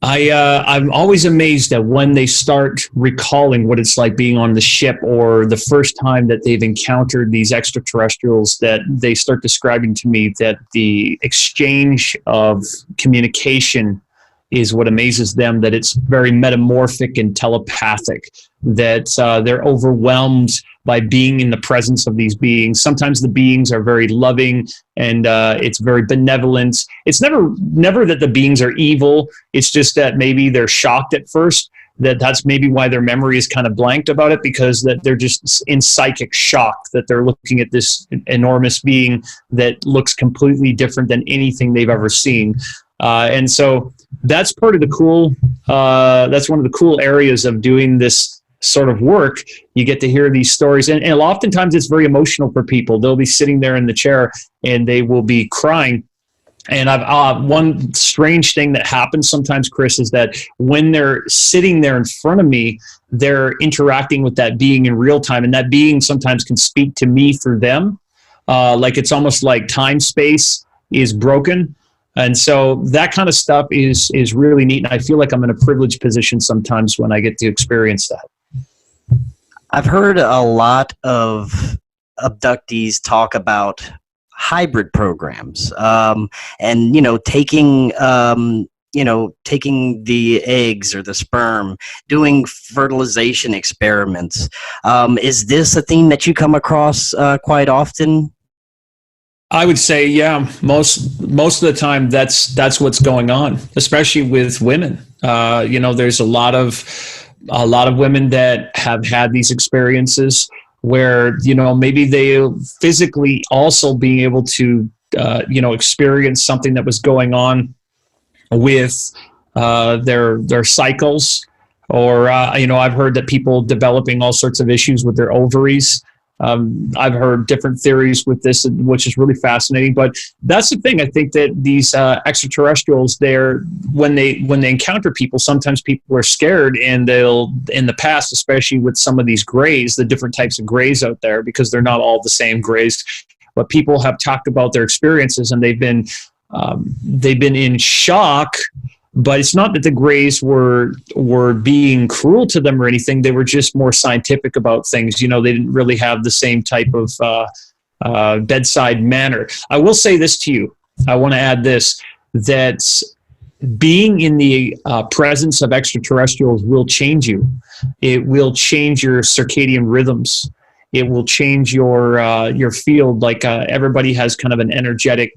I'm always amazed at when they start recalling what it's like being on the ship, or the first time that they've encountered these extraterrestrials, that they start describing to me that the exchange of communication is what amazes them, that it's very metamorphic and telepathic, that they're overwhelmed by being in the presence of these beings. Sometimes the beings are very loving and it's very benevolent. It's never that the beings are evil. It's just that maybe they're shocked at first. That's maybe why their memory is kind of blanked about it, because that they're just in psychic shock that they're looking at this enormous being that looks completely different than anything they've ever seen. And so that's part of the cool, that's one of the cool areas of doing this sort of work. You get to hear these stories, and oftentimes it's very emotional for people. They'll be sitting there in the chair and they will be crying. And one strange thing that happens sometimes, Chris, is that when they're sitting there in front of me, they're interacting with that being in real time, and that being sometimes can speak to me through them. Like it's almost like time space is broken. And so that kind of stuff is really neat. And I feel like I'm in a privileged position sometimes when I get to experience that. I've heard a lot of abductees talk about hybrid programs, and taking the eggs or the sperm, doing fertilization experiments. Is this a theme that you come across quite often? I would say, yeah, most of the time that's what's going on, especially with women. There's a lot of women that have had these experiences where, maybe they physically also being able to, experience something that was going on with their cycles, or, I've heard that people developing all sorts of issues with their ovaries. I've heard different theories with this, which is really fascinating. But that's the thing. I think that these extraterrestrials, when they encounter people, sometimes people are scared, and they'll, in the past, especially with some of these grays, the different types of grays out there, because they're not all the same grays, but people have talked about their experiences, and they've been in shock. But it's not that the grays were being cruel to them or anything. They were just more scientific about things. They didn't really have the same type of bedside manner. I will say this to you. I want to add this, that being in the presence of extraterrestrials will change you. It will change your circadian rhythms. It will change your field. Like everybody has kind of an energetic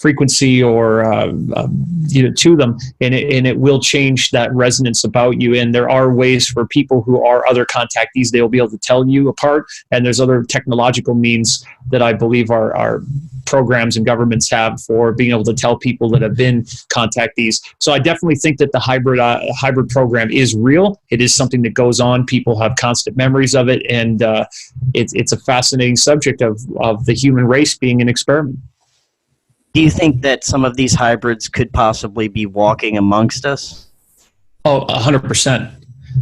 frequency or to them, and it will change that resonance about you. And there are ways for people who are other contactees, they'll be able to tell you apart, and there's other technological means that I believe our programs and governments have for being able to tell people that have been contactees. So I definitely think that the hybrid program is real. It is something that goes on. People have constant memories of it, and it's a fascinating subject of the human race being an experiment. Do you think that some of these hybrids could possibly be walking amongst us? Oh, 100%.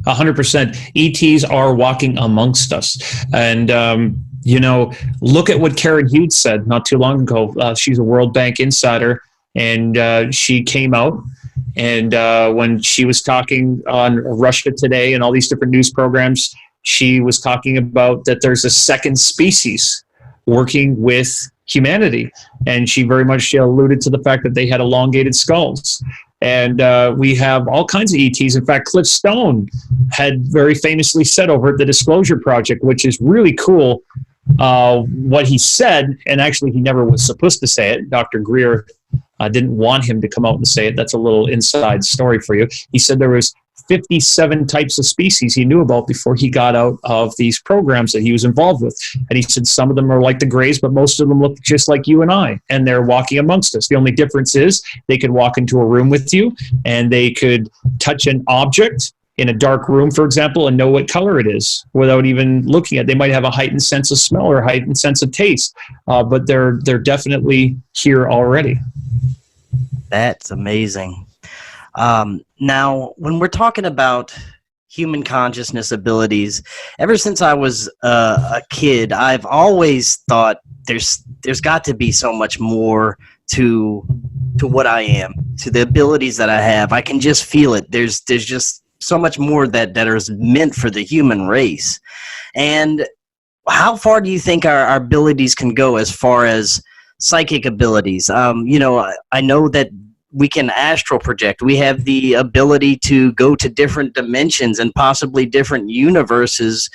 100%. ETs are walking amongst us. And, look at what Cory Hughes said not too long ago. She's a World Bank insider, and she came out. And when she was talking on Russia Today and all these different news programs, she was talking about that there's a second species working with humanity. And she very much alluded to the fact that they had elongated skulls. And we have all kinds of ETs. In fact, Cliff Stone had very famously said over at the Disclosure Project, which is really cool, what he said, and actually he never was supposed to say it. Dr. Greer didn't want him to come out and say it. That's a little inside story for you. He said there was 57 types of species he knew about before he got out of these programs that he was involved with. And he said some of them are like the Greys, but most of them look just like you and I, and they're walking amongst us. The only difference is they could walk into a room with you, and they could touch an object in a dark room, for example, and know what color it is without even looking at it. They might have a heightened sense of smell or a heightened sense of taste, but they're definitely here already. That's amazing. Now, when we're talking about human consciousness abilities, ever since I was a kid, I've always thought there's got to be so much more to what I am, to the abilities that I have. I can just feel it. There's just so much more that is meant for the human race. And how far do you think our abilities can go as far as psychic abilities? I know that we can astral project. We have the ability to go to different dimensions and possibly different universes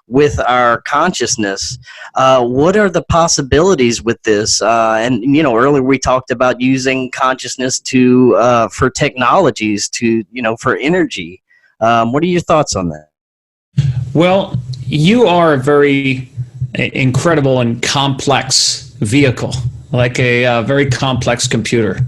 with our consciousness. What are the possibilities with this? And earlier we talked about using consciousness for technologies, for energy. What are your thoughts on that? Well, you are a very incredible and complex vehicle, like a very complex computer.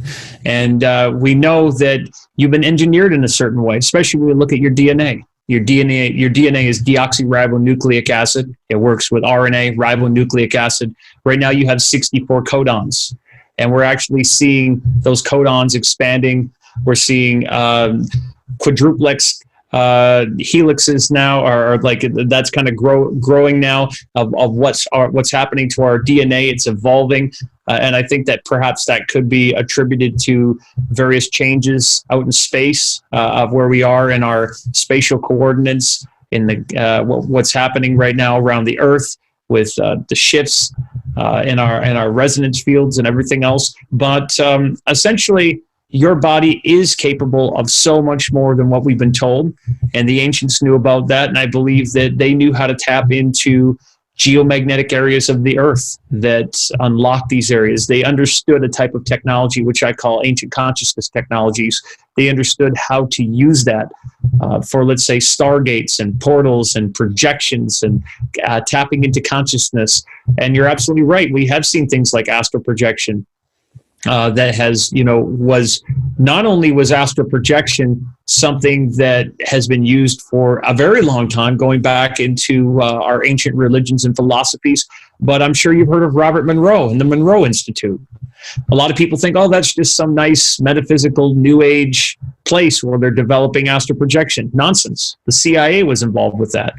And we know that you've been engineered in a certain way, especially when we look at your DNA. Your DNA is deoxyribonucleic acid. It works with RNA, ribonucleic acid. Right now you have 64 codons. And we're actually seeing those codons expanding. We're seeing quadruplex helixes now are like, that's kind of growing now of what's happening to our DNA. It's evolving. And I think that perhaps that could be attributed to various changes out in space of where we are in our spatial coordinates in what's happening right now around the Earth with the shifts in our resonance fields and everything else. But essentially, your body is capable of so much more than what we've been told. And the ancients knew about that. And I believe that they knew how to tap into geomagnetic areas of the Earth that unlock these areas. They understood a type of technology, which I call ancient consciousness technologies. They understood how to use that for, let's say, stargates and portals and projections and tapping into consciousness. And you're absolutely right. We have seen things like astral projection. That has, was not only was astral projection something that has been used for a very long time, going back into our ancient religions and philosophies, but I'm sure you've heard of Robert Monroe and the Monroe Institute. A lot of people think, oh, that's just some nice metaphysical new age place where they're developing astral projection. Nonsense. The CIA was involved with that.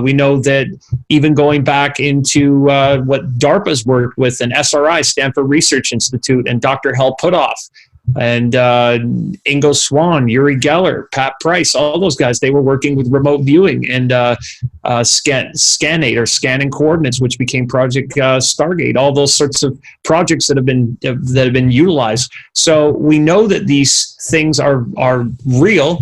We know that even going back into what DARPA's worked with, and SRI, Stanford Research Institute, and Dr. Hal Puthoff, and Ingo Swann, Uri Geller, Pat Price, all those guys, they were working with remote viewing and Scanate, or scanning coordinates, which became Project Stargate. All those sorts of projects that have been utilized. So we know that these things are real.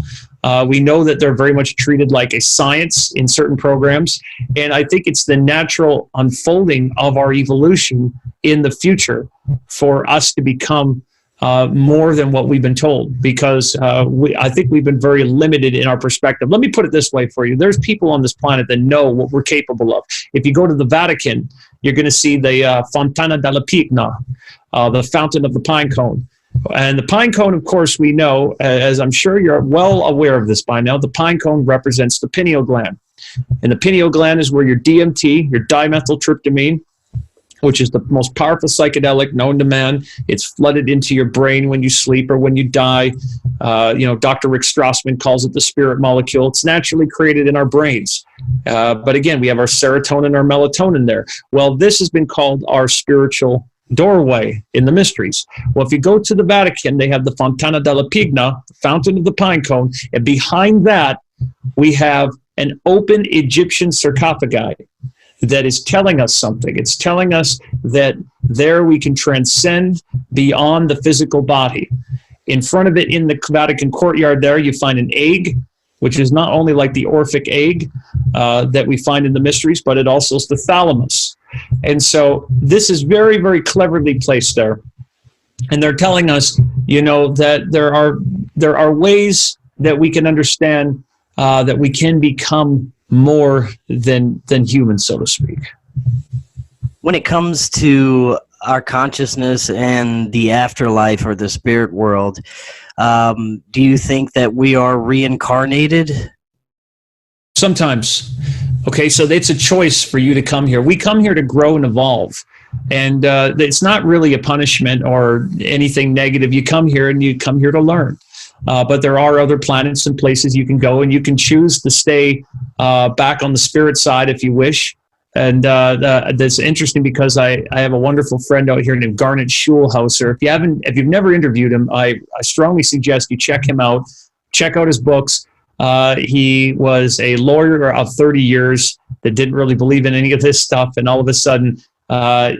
We know that they're very much treated like a science in certain programs. And I think it's the natural unfolding of our evolution in the future for us to become more than what we've been told, because I think we've been very limited in our perspective. Let me put it this way for you. There's people on this planet that know what we're capable of. If you go to the Vatican, you're going to see the Fontana della Pigna, the fountain of the pine cone. And the pine cone, of course, we know, as I'm sure you're well aware of this by now, the pine cone represents the pineal gland. And the pineal gland is where your DMT, your dimethyltryptamine, which is the most powerful psychedelic known to man. It's flooded into your brain when you sleep or when you die. Dr. Rick Strassman calls it the spirit molecule. It's naturally created in our brains. But again, we have our serotonin, our melatonin there. Well, this has been called our spiritual doorway in the mysteries. Well, if you go to the Vatican, they have the Fontana della Pigna, the fountain of the pine cone, and behind that, we have an open Egyptian sarcophagi. that is telling us something. It's telling us that there we can transcend beyond the physical body. In front of it, in the Vatican courtyard there, you find an egg, which is not only like the Orphic egg that we find in the mysteries, but it also is the thalamus. And so this is very, very cleverly placed there. And they're telling us, that there are ways that we can understand that we can become more than human, so to speak. When it comes to our consciousness and the afterlife or the spirit world, do you think that we are reincarnated? Sometimes. Okay, so it's a choice for you to come here. We come here to grow and evolve. And it's not really a punishment or anything negative. You come here and you come here to learn. But there are other planets and places you can go, and you can choose to stay back on the spirit side if you wish. And that's interesting because I have a wonderful friend out here named Garnet Schulhauser. If you've never interviewed him, I strongly suggest you check him out. Check out his books. He was a lawyer of 30 years that didn't really believe in any of this stuff, and all of a sudden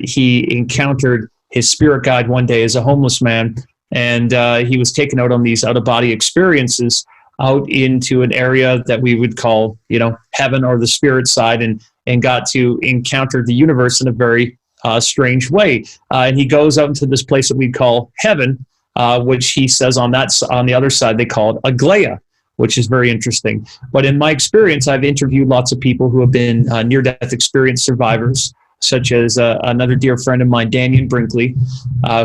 he encountered his spirit guide one day as a homeless man, and he was taken out on these out-of-body experiences out into an area that we would call, heaven or the spirit side, and got to encounter the universe in a very strange way. And he goes out into this place that we call heaven, which he says on the other side they call it Aglaya, which is very interesting. But in my experience, I've interviewed lots of people who have been near-death experience survivors, such as another dear friend of mine, Daniel Brinkley,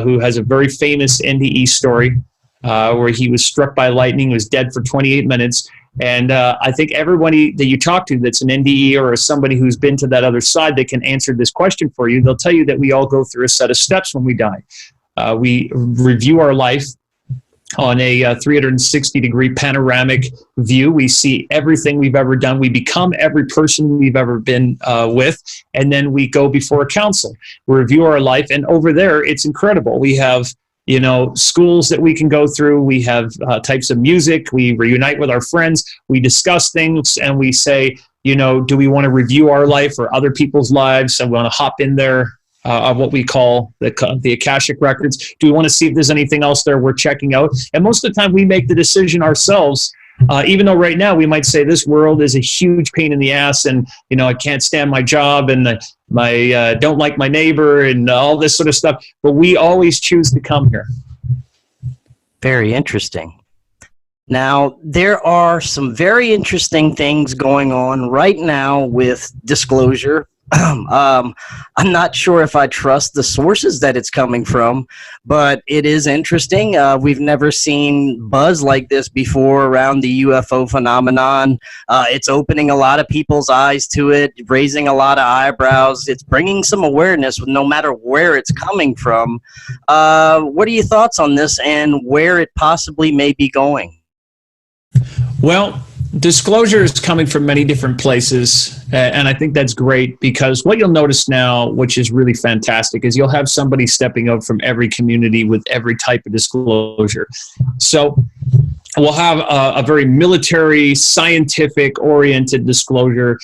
who has a very famous NDE story where he was struck by lightning, was dead for 28 minutes. And I think everybody that you talk to that's an NDE or somebody who's been to that other side that can answer this question for you, they'll tell you that we all go through a set of steps when we die. We review our life on a 360-degree panoramic view. We see everything we've ever done. We become every person we've ever been with, and then we go before a council. We review our life, and over there, it's incredible. We have schools that we can go through. We have types of music. We reunite with our friends. We discuss things, and we say, do we want to review our life or other people's lives? And we want to hop in there of what we call the Akashic records. Do we want to see if there's anything else there we're checking out? And most of the time we make the decision ourselves, even though right now we might say this world is a huge pain in the ass, and I can't stand my job, and my don't like my neighbor, and all this sort of stuff. But we always choose to come here. Very interesting. Now, there are some very interesting things going on right now with disclosure. I'm not sure if I trust the sources that it's coming from, but it is interesting. We've never seen buzz like this before around the UFO phenomenon. It's opening a lot of people's eyes to it, raising a lot of eyebrows. It's bringing some awareness no matter where it's coming from. What are your thoughts on this and where it possibly may be going? Well, disclosure is coming from many different places, and I think that's great, because what you'll notice now, which is really fantastic, is you'll have somebody stepping out from every community with every type of disclosure. So we'll have a very military, scientific-oriented disclosure.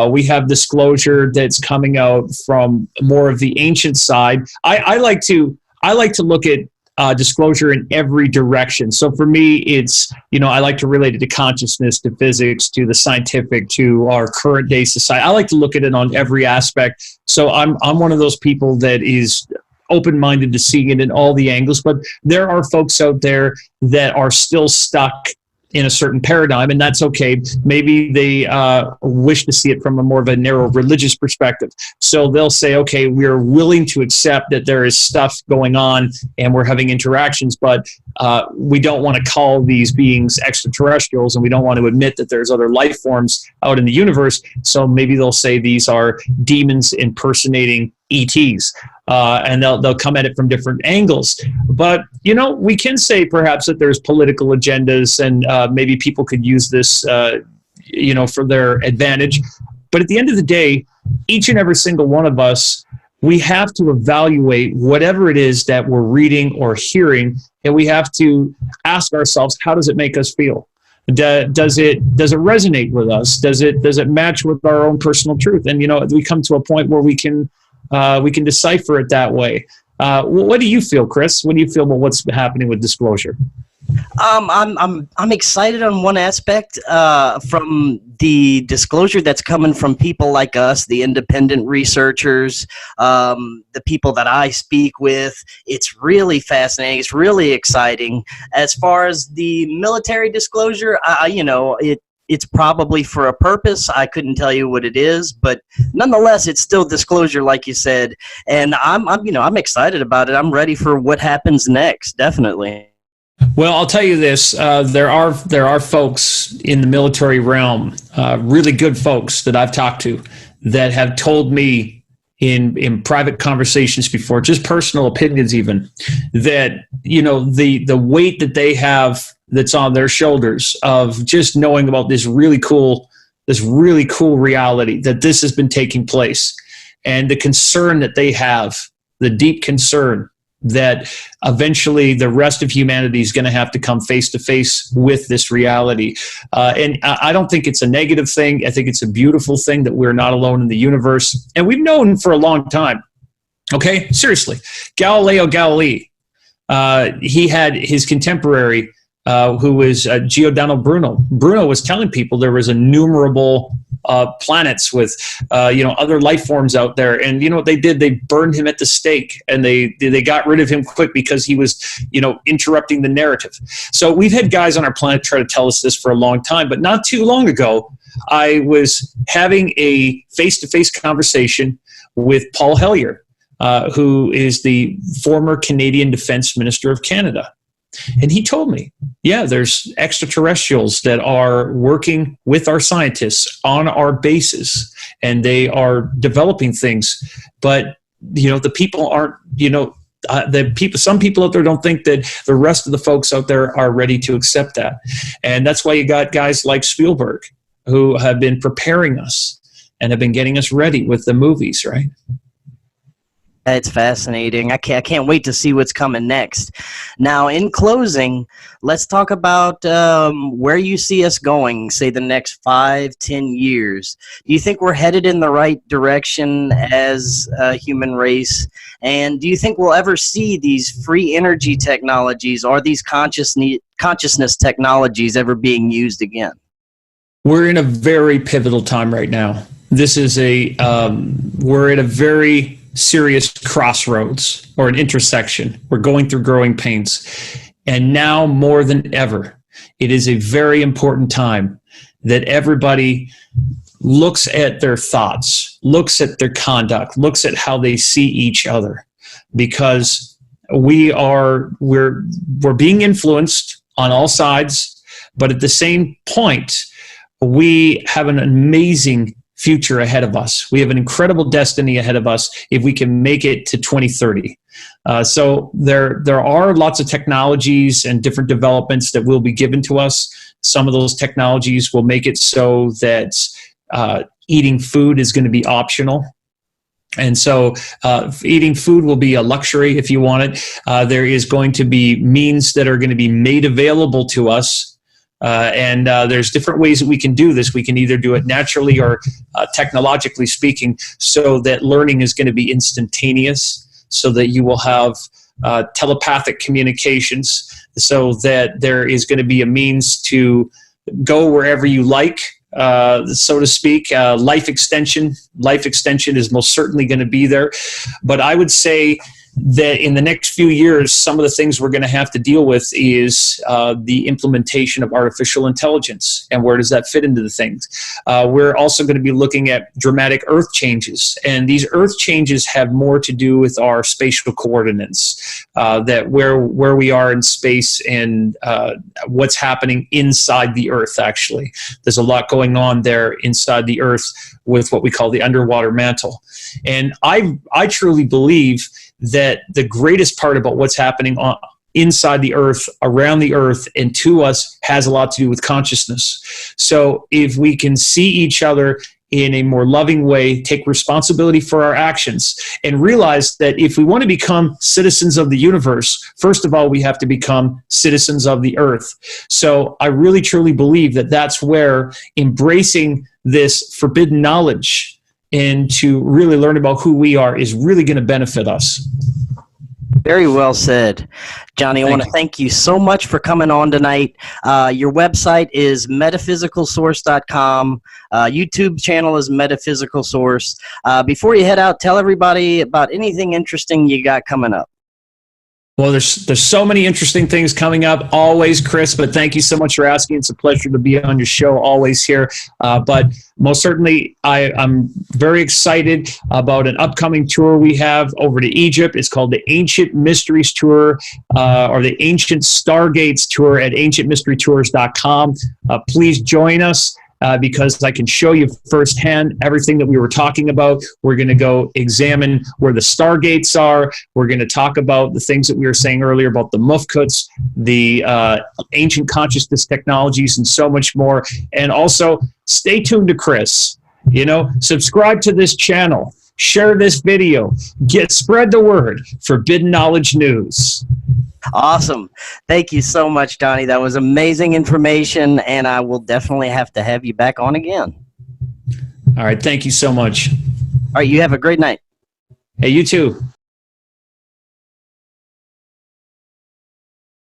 We have disclosure that's coming out from more of the ancient side. I like to look at disclosure in every direction. So for me, it's, I like to relate it to consciousness, to physics, to the scientific, to our current day society. I like to look at it on every aspect. So I'm one of those people that is open-minded to seeing it in all the angles, but there are folks out there that are still stuck in a certain paradigm, and that's okay. Maybe they wish to see it from a more of a narrow religious perspective. So they'll say, okay, we're willing to accept that there is stuff going on and we're having interactions, but we don't want to call these beings extraterrestrials, and we don't want to admit that there's other life forms out in the universe. So maybe they'll say these are demons impersonating ETs. And they'll come at it from different angles. But, we can say perhaps that there's political agendas, and maybe people could use this, for their advantage. But at the end of the day, each and every single one of us, we have to evaluate whatever it is that we're reading or hearing, and we have to ask ourselves, how does it make us feel? Does it resonate with us? Does it match with our own personal truth? And we come to a point where we can decipher it that way. What do you feel, Chris? What do you feel about what's happening with disclosure? I'm excited on one aspect from the disclosure that's coming from people like us, the independent researchers, the people that I speak with. It's really fascinating. It's really exciting. As far as the military disclosure, it's probably for a purpose. I couldn't tell you what it is, but nonetheless, it's still disclosure, like you said. And I'm excited about it. I'm ready for what happens next. Definitely. Well, I'll tell you this: there are folks in the military realm, really good folks that I've talked to, that have told me in private conversations before, just personal opinions, even, that the weight that they have that's on their shoulders of just knowing about this really cool reality that this has been taking place, and the concern that they have, the deep concern that eventually the rest of humanity is going to have to come face to face with this reality. And I don't think it's a negative thing. I think it's a beautiful thing that we're not alone in the universe. And we've known for a long time. Okay, seriously. Galileo Galilei, he had his contemporary, who was Giordano Bruno. Bruno was telling people there was innumerable planets with other life forms out there, and what they did? They burned him at the stake, and they got rid of him quick because he was interrupting the narrative. So we've had guys on our planet try to tell us this for a long time, but not too long ago, I was having a face-to-face conversation with Paul Hellyer, who is the former Canadian Defense Minister of Canada. And he told me, there's extraterrestrials that are working with our scientists on our bases, and they are developing things. But, the people aren't, some people out there don't think that the rest of the folks out there are ready to accept that. And that's why you got guys like Spielberg, who have been preparing us and have been getting us ready with the movies, right? It's fascinating. I can't wait to see what's coming next. Now, in closing, let's talk about where you see us going, say the next 5-10 years. Do you think we're headed in the right direction as a human race? And do you think we'll ever see these free energy technologies or these consciousness technologies ever being used again? We're in a very pivotal time right now. This is we're at a very serious crossroads, or an intersection. We're going through growing pains. And now more than ever, it is a very important time that everybody looks at their thoughts, looks at their conduct, looks at how they see each other, because we're being influenced on all sides, but at the same point, we have an amazing future ahead of us. We have an incredible destiny ahead of us if we can make it to 2030. So there are lots of technologies and different developments that will be given to us. Some of those technologies will make it so that eating food is going to be optional. And so eating food will be a luxury if you want it. There is going to be means that are going to be made available to us. And there's different ways that we can do this. We can either do it naturally or technologically speaking, so that learning is going to be instantaneous, so that you will have telepathic communications, so that there is going to be a means to go wherever you like, so to speak. Life extension is most certainly going to be there. But I would say that in the next few years, some of the things we're going to have to deal with is the implementation of artificial intelligence. And where does that fit into the things? We're also going to be looking at dramatic Earth changes. And these Earth changes have more to do with our spatial coordinates, that where we are in space and what's happening inside the Earth, actually. There's a lot going on there inside the Earth with what we call the underwater mantle. And I truly believe that the greatest part about what's happening inside the Earth, around the Earth, and to us has a lot to do with consciousness. So if we can see each other in a more loving way, take responsibility for our actions, and realize that if we want to become citizens of the universe, first of all, we have to become citizens of the earth. So I really truly believe that that's where embracing this forbidden knowledge and to really learn about who we are is really going to benefit us. Very well said. Jonny, I want to thank you so much for coming on tonight. Your website is metaphysicalsource.com. YouTube channel is Metaphysical Source. Before you head out, tell everybody about anything interesting you got coming up. Well, there's so many interesting things coming up always, Chris, but thank you so much for asking. It's a pleasure to be on your show always here. But most certainly, I'm very excited about an upcoming tour we have over to Egypt. It's called the Ancient Mysteries Tour, or the Ancient Stargates Tour at ancientmysterytours.com. Please join us. Because I can show you firsthand everything that we were talking about. We're going to go examine where the stargates are. We're going to talk about the things that we were saying earlier about the mufkuts, the ancient consciousness technologies, and so much more. And also, stay tuned to Chris. Subscribe to this channel. Share this video. Spread the word. Forbidden Knowledge News. Awesome. Thank you so much, Jonny. That was amazing information, and I will definitely have to have you back on again. All right. Thank you so much. All right. You have a great night. Hey, you too.